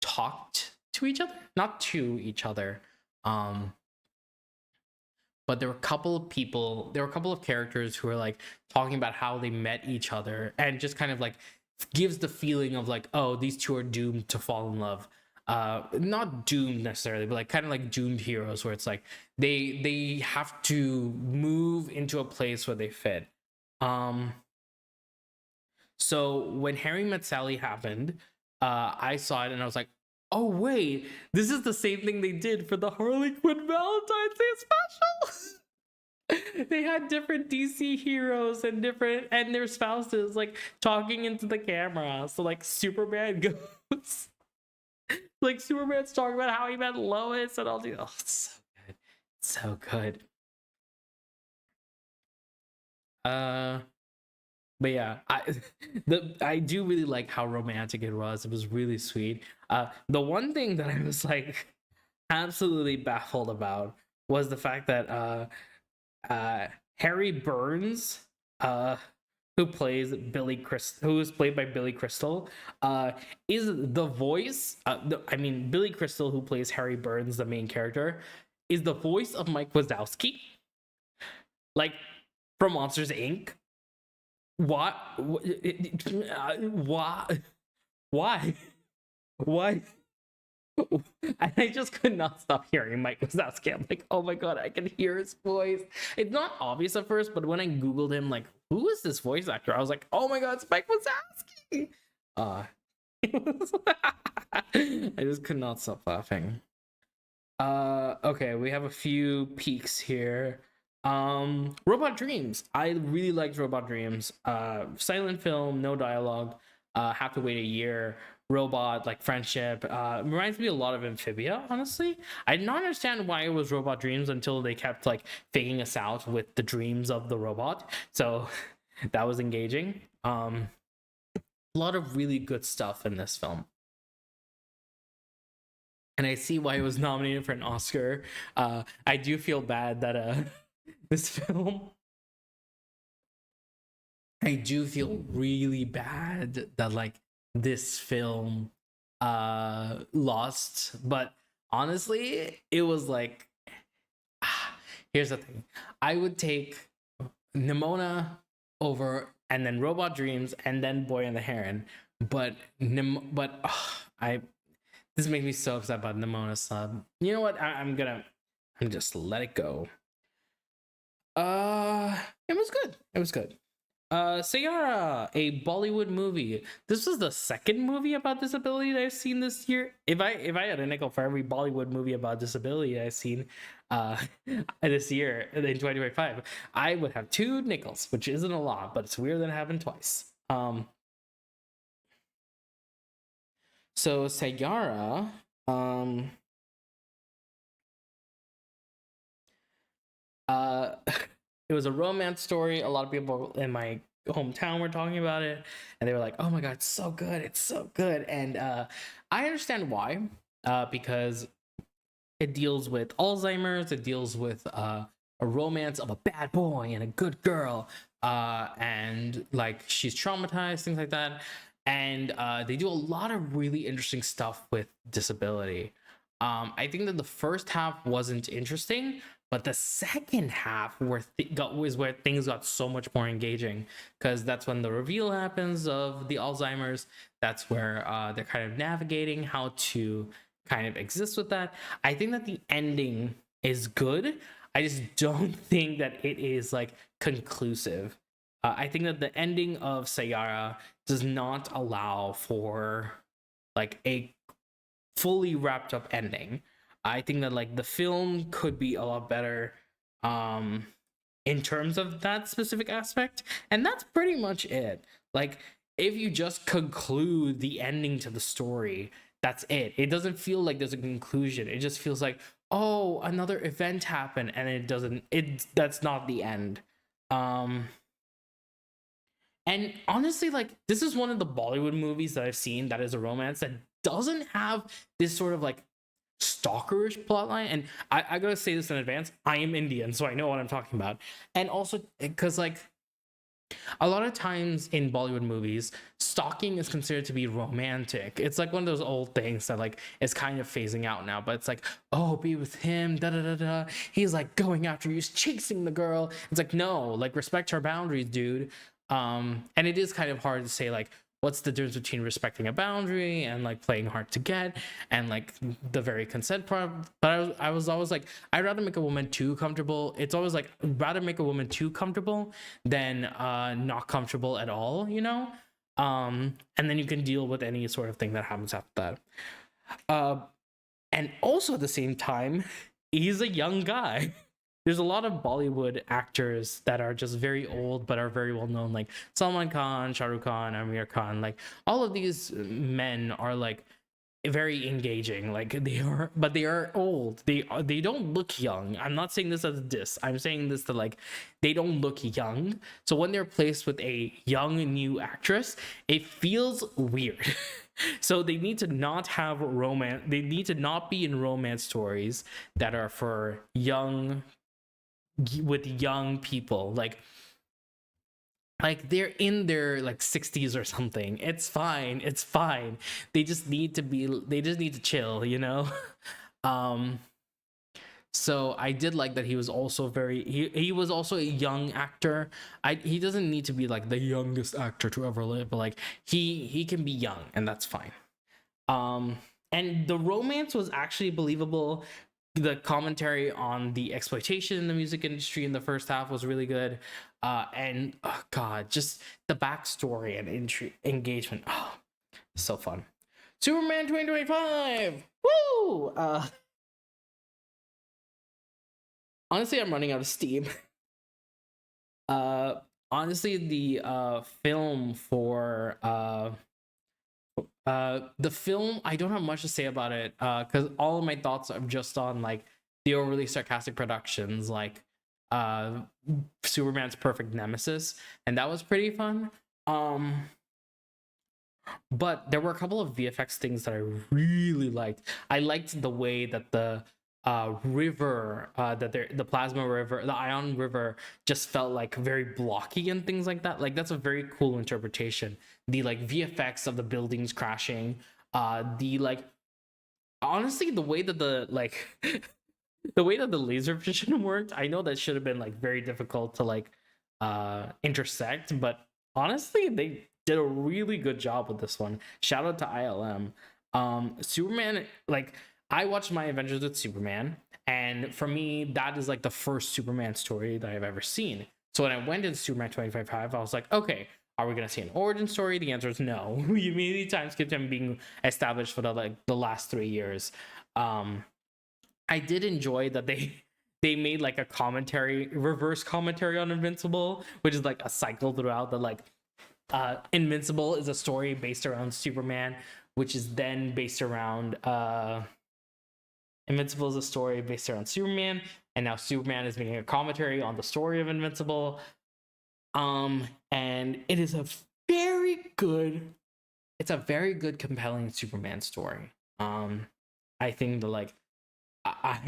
talked to each other, not to each other. Um but there were a couple of people, there were a couple of characters who were like talking about how they met each other and just kind of like gives the feeling of like, oh, these two are doomed to fall in love. Not doomed necessarily, but like kind of like doomed heroes where it's like they have to move into a place where they fit. um so when Harry Met Sally happened, I saw it and I was like, oh wait, this is the same thing they did for the Harley Quinn Valentine's Day special. They had different DC heroes and different and their spouses like talking into the camera. So like Superman goes like Superman's talking about how he met Lois and all the, oh, it's so good. So good. Uh but yeah, I do really like how romantic it was. It was really sweet. The one thing that I was like absolutely baffled about was the fact that Harry Burns, uh, who is played by Billy Crystal, is the voice. I mean, Billy Crystal, who plays Harry Burns, the main character, is the voice of Mike Wazowski, like from Monsters Inc. What? Why? Why? Why? And I just could not stop hearing Mike Wazowski. I'm like, oh my god, I can hear his voice. It's not obvious at first, but when I googled him, like, who is this voice actor? I was like, oh my god, it's Mike Wazowski. I just could not stop laughing. Okay, we have a few peaks here. Robot Dreams. I really liked Robot Dreams. Silent film, no dialogue. Have to wait a year. Robot, like friendship. Reminds me a lot of Amphibia, honestly. I did not understand why it was Robot Dreams until they kept like faking us out with the dreams of the robot. So that was engaging. A lot of really good stuff in this film. And I see why it was nominated for an Oscar. I do feel bad that this film, I do feel really bad that like this film lost, but honestly, it was like here's the thing. I would take Nimona over and then Robot Dreams and then Boy and the Heron, but I this makes me so upset about Nimona sub. You know what? I'm just let it go. It was good. It was good. Sayara, a Bollywood movie. This was the second movie about disability that I've seen this year. If I had a nickel for every Bollywood movie about disability I've seen this year in 2025, I would have two nickels, which isn't a lot, but it's weird that it happened twice. So Sayara, um, uh, it was a romance story. A lot of people in my hometown were talking about it, and they were like, "Oh my god, it's so good! It's so good!" And I understand why, because it deals with Alzheimer's. It deals with a romance of a bad boy and a good girl, and like she's traumatized, things like that. And they do a lot of really interesting stuff with disability. I think that the first half wasn't interesting, but the second half was where things got so much more engaging, because that's when the reveal happens of the Alzheimer's. That's where they're kind of navigating how to kind of exist with that. I think that the ending is good. I just don't think that it is like conclusive. I think that the ending of Sayara does not allow for like a fully wrapped up ending. I think that like the film could be a lot better um in terms of that specific aspect, and that's pretty much it. Like if you just conclude the ending to the story, that's it. It doesn't feel like there's a conclusion. It just feels like, oh, another event happened, and it doesn't it that's not the end. Um and honestly, like this is one of the Bollywood movies that I've seen that is a romance that doesn't have this sort of like stalkerish plotline. And I gotta say this in advance, I am Indian, so I know what I'm talking about. And also because like a lot of times in Bollywood movies, stalking is considered to be romantic. It's like one of those old things that like is kind of phasing out now. But it's like, oh, be with him, da da da da. He's like going after you, he's chasing the girl. It's like, no, like respect her boundaries, dude. And it is kind of hard to say like what's the difference between respecting a boundary and like playing hard to get and like the very consent part. But I was always like, I'd rather make a woman too comfortable. It's always like rather make a woman too comfortable than not comfortable at all, you know. And then you can deal with any sort of thing that happens after that. uh and also at the same time, he's a young guy. There's a lot of Bollywood actors that are just very old but are very well known, like Salman Khan, Shah Rukh Khan, Amir Khan. Like all of these men are like very engaging. Like they are, but they are old. They don't look young. I'm not saying this as a diss. I'm saying this to like they don't look young. So when they're placed with a young new actress, it feels weird. So they need to not have romance. They need to not be in romance stories that are for young with young people, like they're in their like 60s or something. It's fine, it's fine. They just need to chill, you know. um so I did like that he was also he was also a young actor. He doesn't need to be like the youngest actor to ever live, but like he can be young, and that's fine. um and the romance was actually believable. The commentary on the exploitation in the music industry in the first half was really good. And oh god, just the backstory and engagement, oh, so fun. Superman 2025, woo. Honestly, I'm running out of steam. uh Honestly, the film for the film, I don't have much to say about it, because all of my thoughts are just on like the overly sarcastic productions, like uh Superman's Perfect Nemesis, and that was pretty fun. um but there were a couple of VFX things that I really liked. I liked the way that the river, the plasma river, the ion river, just felt like very blocky and things like that. Like that's a very cool interpretation. The like VFX of the buildings crashing, the like honestly the way that the like the way that the laser vision worked. I know that should have been like very difficult to like intersect, but honestly they did a really good job with this one. Shout out to ILM. Superman, like I watched my Adventures with Superman, and for me that is like the first Superman story that I've ever seen. So when I went into Superman 2055, I was like, okay, are we gonna see an origin story? The answer is no. We immediately time skipped him being established for the last 3 years. I did enjoy that they made like a commentary, reverse commentary on Invincible, which is like a cycle throughout the like Invincible is a story based around Superman, which is then based around Invincible is a story based around Superman, and now Superman is making a commentary on the story of Invincible. And it is a very good, compelling Superman story. I think the like I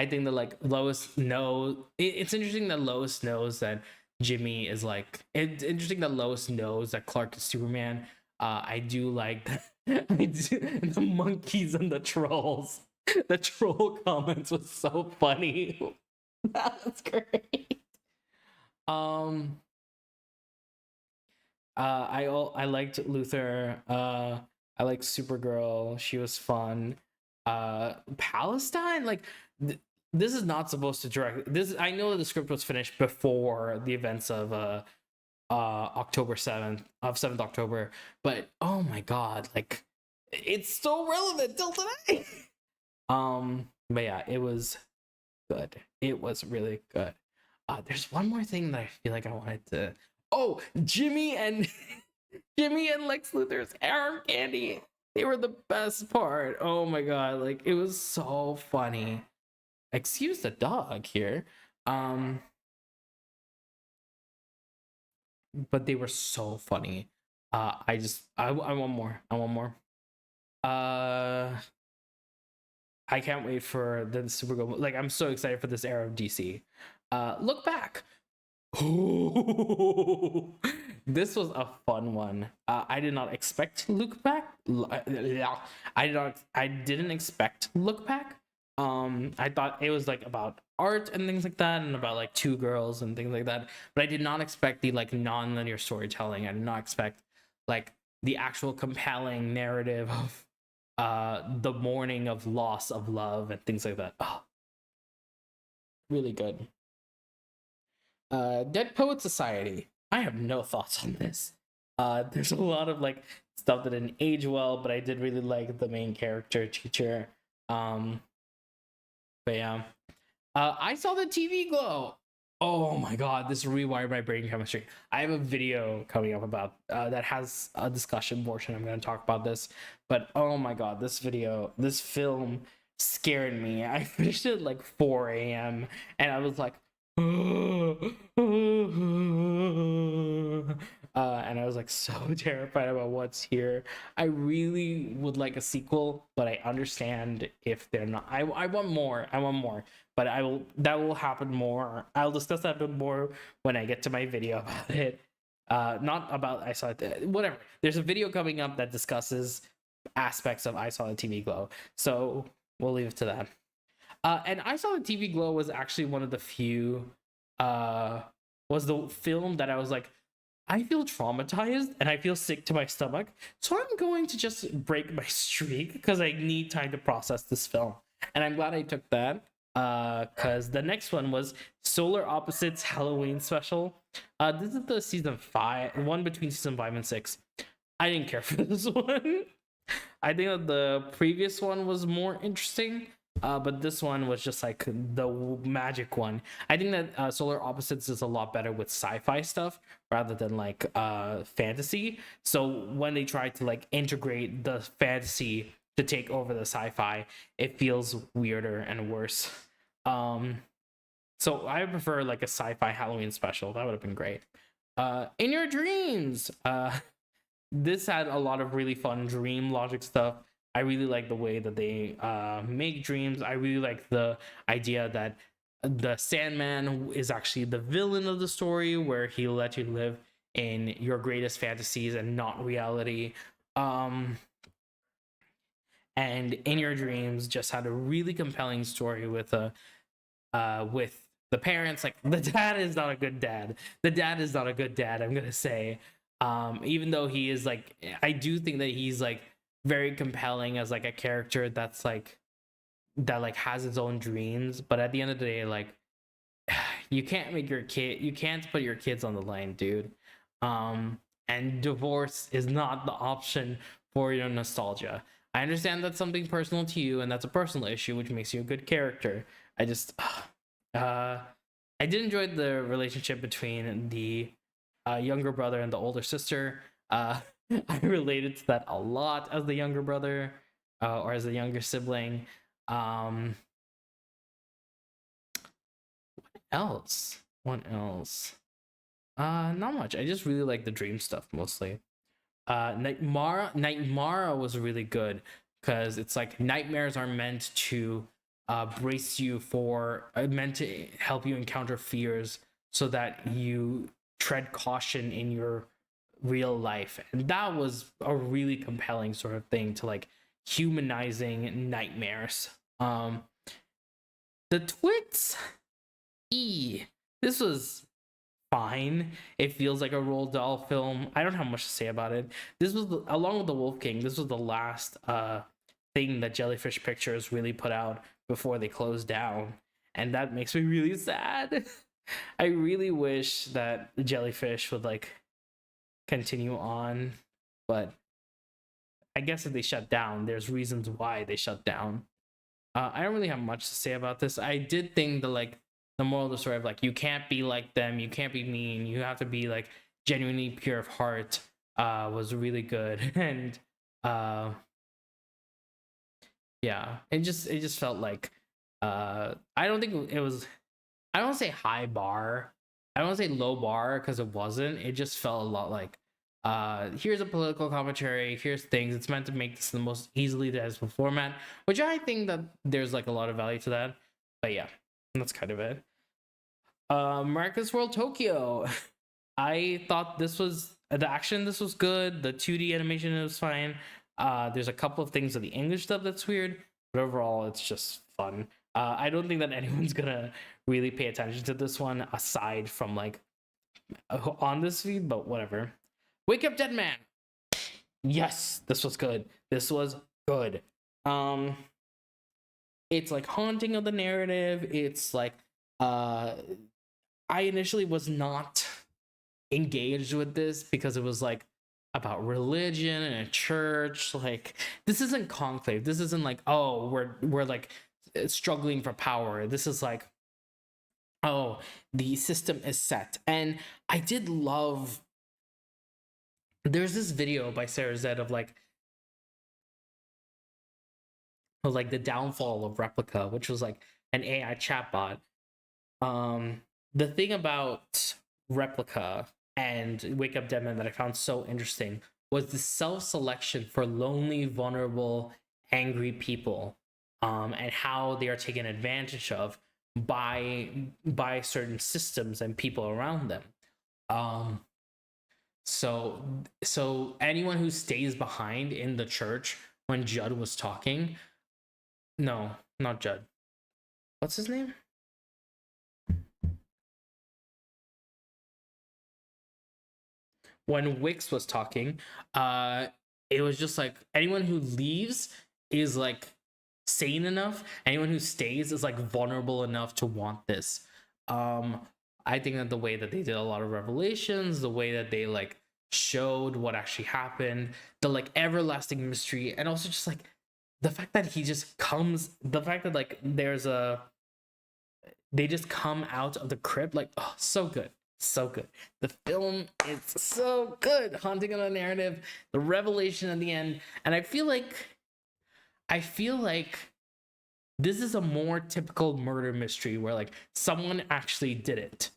think that like Lois knows. It's interesting that Lois knows that Jimmy is like. It's interesting that Lois knows that Clark is Superman. I do like that. I do, the monkeys and the trolls. The troll comments was so funny. That's great. I liked Luther. I liked Supergirl. She was fun. Palestine, like this is not supposed to direct this. I know that the script was finished before the events of October 7th of 7th October, but oh my god, like it's still relevant till today. But yeah, it was good. It was really good. There's one more thing that I feel like I wanted to. Oh, Jimmy and Jimmy and Lex Luthor's arm candy. They were the best part. Oh my god, like it was so funny. Excuse the dog here. But they were so funny. I want more. I want more. I can't wait for the Supergirl. Like I'm so excited for this era of DC. Look back. This was a fun one. I did not expect Look Back. I didn't expect Look Back. I thought it was like about art and things like that, and about like two girls and things like that. But I did not expect the like non-linear storytelling. I did not expect like the actual compelling narrative of the mourning of loss of love and things like that. Oh, really good. Dead Poet Society. I have no thoughts on this. There's a lot of like stuff that didn't age well, but I did really like the main character teacher. But yeah, I saw the TV Glow. Oh my god, this rewired my brain chemistry. I have a video coming up about that has a discussion portion. I'm going to talk about this, but oh my god, this film scared me. I finished it at like 4 a.m. and I was like, and I was like so terrified about what's here. I really would like a sequel, but I understand if they're not. I want more. I want more, but that will happen more. I'll discuss that a bit more when I get to my video about it. Not about I saw it. Whatever. There's a video coming up that discusses aspects of I Saw the TV Glow, so we'll leave it to that. And I Saw the TV Glow was actually one of the few was the film that I was like, I feel traumatized and I feel sick to my stomach, so I'm going to just break my streak because I need time to process this film. And I'm glad I took that, because the next one was Solar Opposites Halloween Special. This is the season 5 one between season 5 and 6. I didn't care for this one. I think that the previous one was more interesting, but this one was just like the magic one. I think that Solar Opposites is a lot better with sci-fi stuff rather than like fantasy. So when they try to like integrate the fantasy to take over the sci-fi, it feels weirder and worse. So I prefer like a sci-fi Halloween special. That would have been great. In Your Dreams. This had a lot of really fun dream logic stuff. I really like the way that they make dreams. I really like the idea that the Sandman is actually the villain of the story, where he'll let you live in your greatest fantasies and not reality. And In Your Dreams just had a really compelling story with the parents. Like the dad is not a good dad. The dad is not a good dad, I'm gonna say. Even though he is like, I do think that he's like very compelling as like a character that's like that like has its own dreams, but at the end of the day, like you can't put your kids on the line, dude. And divorce is not the option for your nostalgia. I understand that's something personal to you and that's a personal issue, which makes you a good character. I just I did enjoy the relationship between the younger brother and the older sister. I related to that a lot as the younger brother, or as the younger sibling. Um, else? What else? Not much. I just really like the dream stuff mostly. Nightmara was really good because it's like nightmares are meant to brace you for, meant to help you encounter fears so that you tread caution in your real life, and that was a really compelling sort of thing to like humanizing nightmares. The Twits, e this was fine. It feels like a Roald Dahl film. I don't have much to say about it. This was along with the Wolf King, this was the last thing that Jellyfish Pictures really put out before they closed down, and that makes me really sad. I really wish that Jellyfish would like continue on, but I guess if they shut down, there's reasons why they shut down. I don't really have much to say about this. I did think that like the moral of the story of like you can't be like them, you can't be mean, you have to be like genuinely pure of heart was really good. And yeah, it just felt like I don't think it was, I don't say high bar, I don't say low bar because it wasn't. It just felt a lot like here's a political commentary, here's things. It's meant to make this the most easily digestible format, which I think that there's like a lot of value to that. But yeah, that's kind of it. Miraculous World Tokyo. I thought this was the action. This was good. The 2D animation was fine. There's a couple of things with the English stuff that's weird, but overall, it's just fun. I don't think that anyone's gonna really pay attention to this one aside from like on this feed, but whatever. Wake Up Dead Man. Yes, this was good. This was good. It's like haunting of the narrative. It's like I initially was not engaged with this because it was like about religion and a church. Like this isn't Conclave. This isn't like, oh, we're like struggling for power. This is like, oh, the system is set. And I did love, there's this video by Sarah Zed of like the downfall of Replica, which was like an AI chatbot. The thing about Replica and Wake Up Dead Man that I found so interesting was the self-selection for lonely, vulnerable, angry people, and how they are taken advantage of by certain systems and people around them. So anyone who stays behind in the church when Judd was talking, no, not Judd. What's his name? When Wix was talking, it was just like anyone who leaves is like sane enough. Anyone who stays is like vulnerable enough to want this. I think that the way that they did a lot of revelations, the way that they like showed what actually happened, the like everlasting mystery, and also just like the fact that he just comes, the fact that like they just come out of the crypt, like, oh, so good. So good. The film is so good. Haunting on the narrative, the revelation at the end. And I feel like this is a more typical murder mystery where like someone actually did it.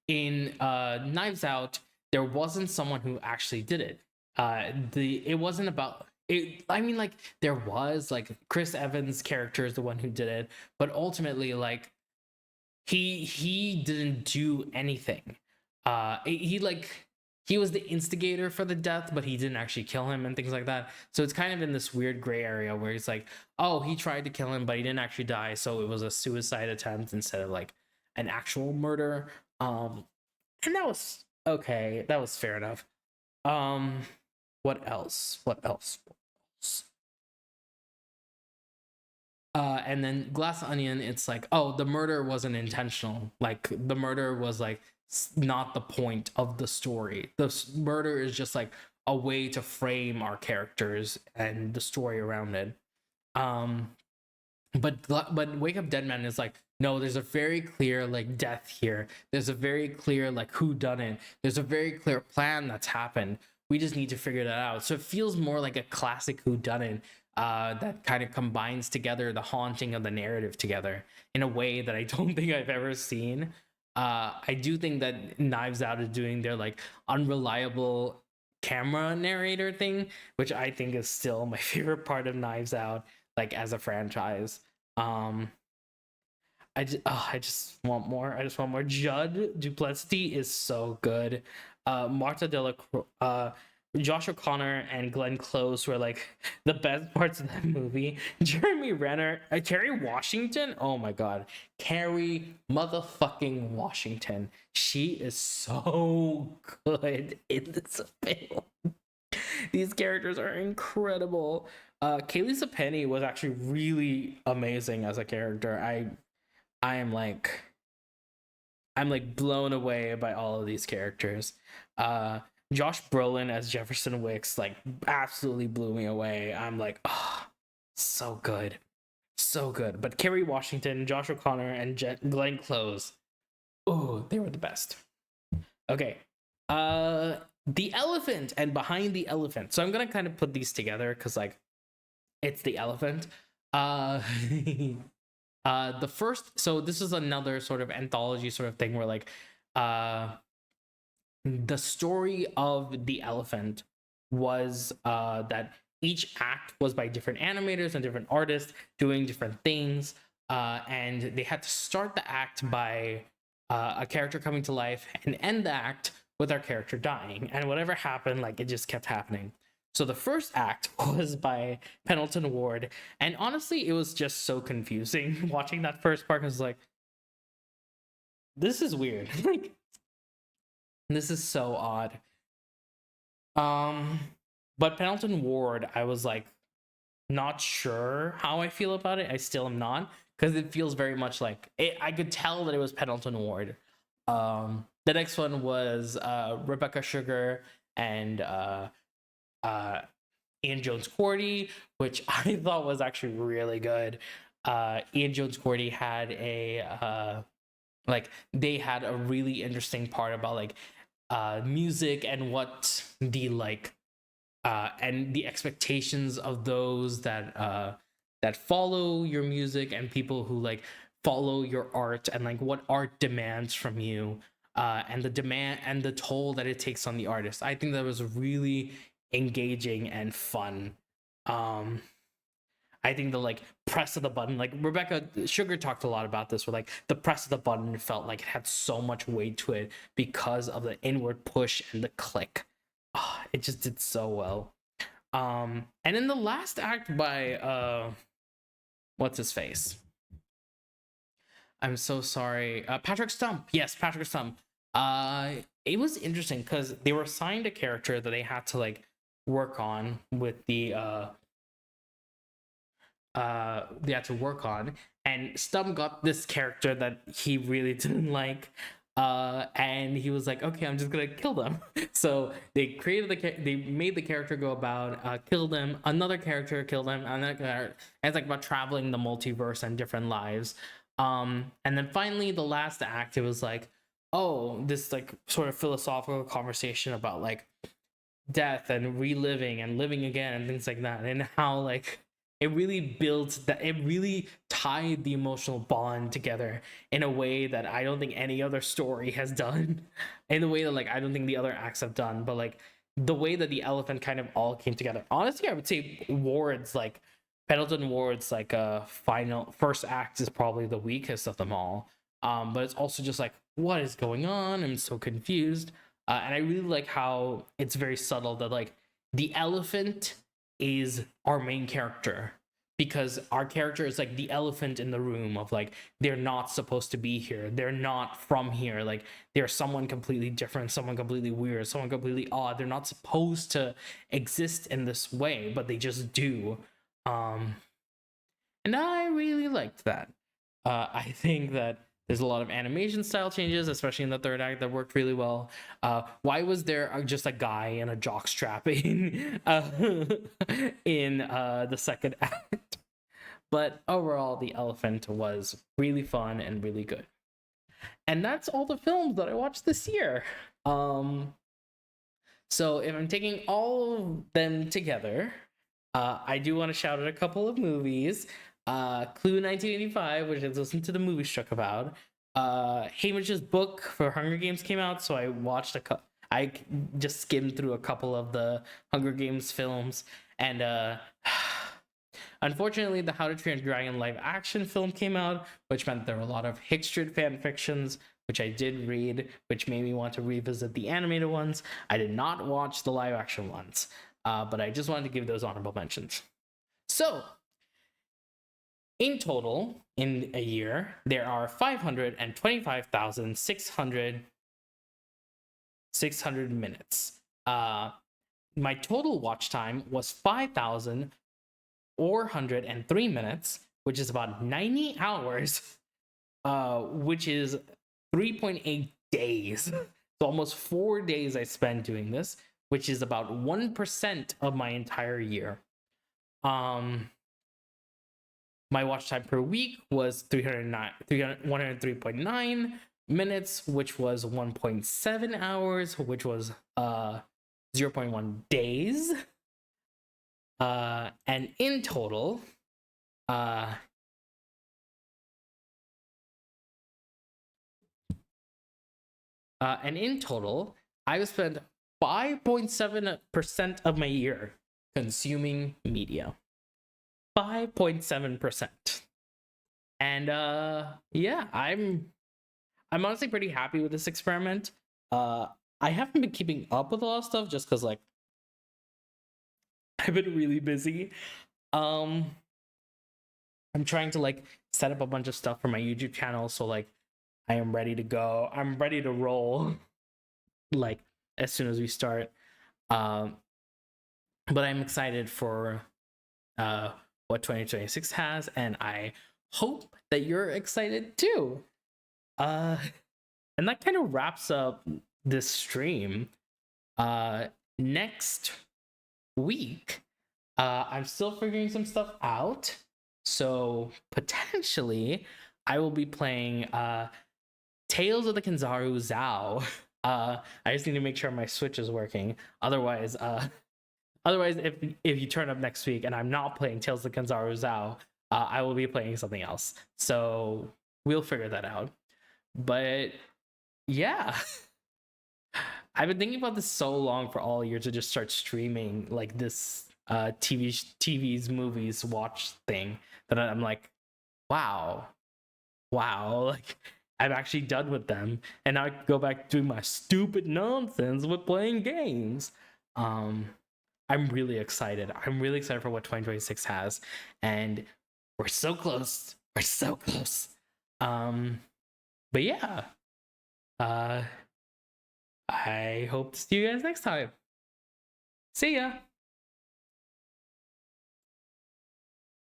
In Knives Out, there wasn't someone who actually did it. It wasn't about it. I mean, like there was like Chris Evans' character is the one who did it, but ultimately, like he didn't do anything. He was the instigator for the death, but he didn't actually kill him and things like that. So it's kind of in this weird gray area where it's like, oh, he tried to kill him, but he didn't actually die, so it was a suicide attempt instead of like an actual murder. And that was okay. That was fair enough. What else? What else? And then Glass Onion, it's like, oh, the murder wasn't intentional. Like the murder was like not the point of the story. The murder is just like a way to frame our characters and the story around it. but Wake Up Dead Man is like, no, there's a very clear like death here. There's a very clear like who done it. There's a very clear plan that's happened. We just need to figure that out. So it feels more like a classic who done it, that kind of combines together the haunting of the narrative together in a way that I don't think I've ever seen. I do think that Knives Out is doing their like unreliable camera narrator thing, which I think is still my favorite part of Knives Out, like as a franchise. Um, I just want more. I just want more. Judd Duplessis is so good. Marta Josh O'Connor and Glenn Close were like the best parts of that movie. Jeremy Renner, Kerry Washington. Oh my god, Kerry motherfucking Washington. She is so good in this film. These characters are incredible. Kaylee Penny was actually really amazing as a character. I am like I'm like blown away by all of these characters. Josh Brolin as Jefferson Wicks like absolutely blew me away. I'm like, oh, so good, so good. But Kerry Washington, Josh O'Connor, and Glenn Close, oh, they were the best. Okay, the elephant and behind the elephant. So I'm gonna kind of put these together because like it's the elephant. The first, so this is another sort of anthology sort of thing where like the story of the elephant was that each act was by different animators and different artists doing different things, and they had to start the act by a character coming to life and end the act with our character dying, and whatever happened, like it just kept happening. So the first act was by Pendleton Ward, and honestly, it was just so confusing watching that first part. I was like, this is weird. Like, this is so odd. But Pendleton Ward, I was like, not sure how I feel about it. I still am not, because it feels very much like it, I could tell that it was Pendleton Ward. The next one was Rebecca Sugar and Ian Jones Quartey, which I thought was actually really good. Ian Jones Quartey had a like they had a really interesting part about like music and what the like and the expectations of those that that follow your music and people who like follow your art and like what art demands from you, and the demand and the toll that it takes on the artist. I think that was really engaging and fun. I think the like press of the button, like Rebecca Sugar talked a lot about this, where like the press of the button felt like it had so much weight to it because of the inward push and the click. Oh, it just did so well. And in the last act by what's his face? I'm so sorry. Patrick Stump. Yes, Patrick Stump. It was interesting because they were assigned a character that they had to like work on with the they had to work on, and Stump got this character that he really didn't like, and he was like, okay, I'm just gonna kill them. So they created they made the character go about kill them, another character kill them, and it's like about traveling the multiverse and different lives. And then finally the last act, it was like, oh, this like sort of philosophical conversation about like death and reliving and living again and things like that, and how like it really built that, it really tied the emotional bond together in a way that I don't think any other story has done, in the way that like I don't think the other acts have done. But like the way that the elephant kind of all came together, honestly, I would say Ward's like Pendleton Ward's like final first act is probably the weakest of them all. But it's also just like, what is going on? I'm so confused. And I really like how it's very subtle that like the elephant is our main character, because our character is like the elephant in the room of like, they're not supposed to be here, they're not from here, like they're someone completely different, someone completely weird, someone completely odd, they're not supposed to exist in this way, but they just do. And I really liked that. I think that there's a lot of animation style changes, especially in the third act, that worked really well. Why was there just a guy in a jockstrap in the second act? But overall, The Elephant was really fun and really good. And that's all the films that I watched this year. So if I'm taking all of them together, I do want to shout out a couple of movies. Clue 1985, which I listened to the movie struck about. Hamish's book for Hunger Games came out, so I watched I just skimmed through a couple of the Hunger Games films, and unfortunately, the How to Train Your Dragon live action film came out, which meant there were a lot of Hickstrid fan fictions, which I did read, which made me want to revisit the animated ones. I did not watch the live action ones, but I just wanted to give those honorable mentions. So, in total, in a year, there are 525,600 minutes. My total watch time was 5,403 minutes, which is about 90 hours, which is 3.8 days. So almost 4 days I spent doing this, which is about 1% of my entire year. My watch time per week was 103.9 minutes, which was 1.7 hours, which was 0.1 days. And in total, I have spent 5.7% of my year consuming media. 5.7%. And yeah, I'm honestly pretty happy with this experiment. I haven't been keeping up with a lot of stuff just because, like, I've been really busy. I'm trying to, like, set up a bunch of stuff for my YouTube channel, so, like, I am ready to go. I'm ready to roll, like, as soon as we start. But I'm excited for what 2026 has, and I hope that you're excited too. And that kind of wraps up this stream. Next week, I'm still figuring some stuff out, so potentially I will be playing Tales of the Kanzaru Zao. I just need to make sure my Switch is working. Otherwise, if you turn up next week and I'm not playing Tales of the Kanzaru Zao, I will be playing something else. So we'll figure that out. But yeah, I've been thinking about this so long for all year to just start streaming like this TV's movies watch thing that I'm like, wow, like I'm actually done with them, and now I can go back to my stupid nonsense with playing games. I'm really excited. I'm really excited for what 2026 has, and we're so close. We're so close. But yeah, I hope to see you guys next time. See ya.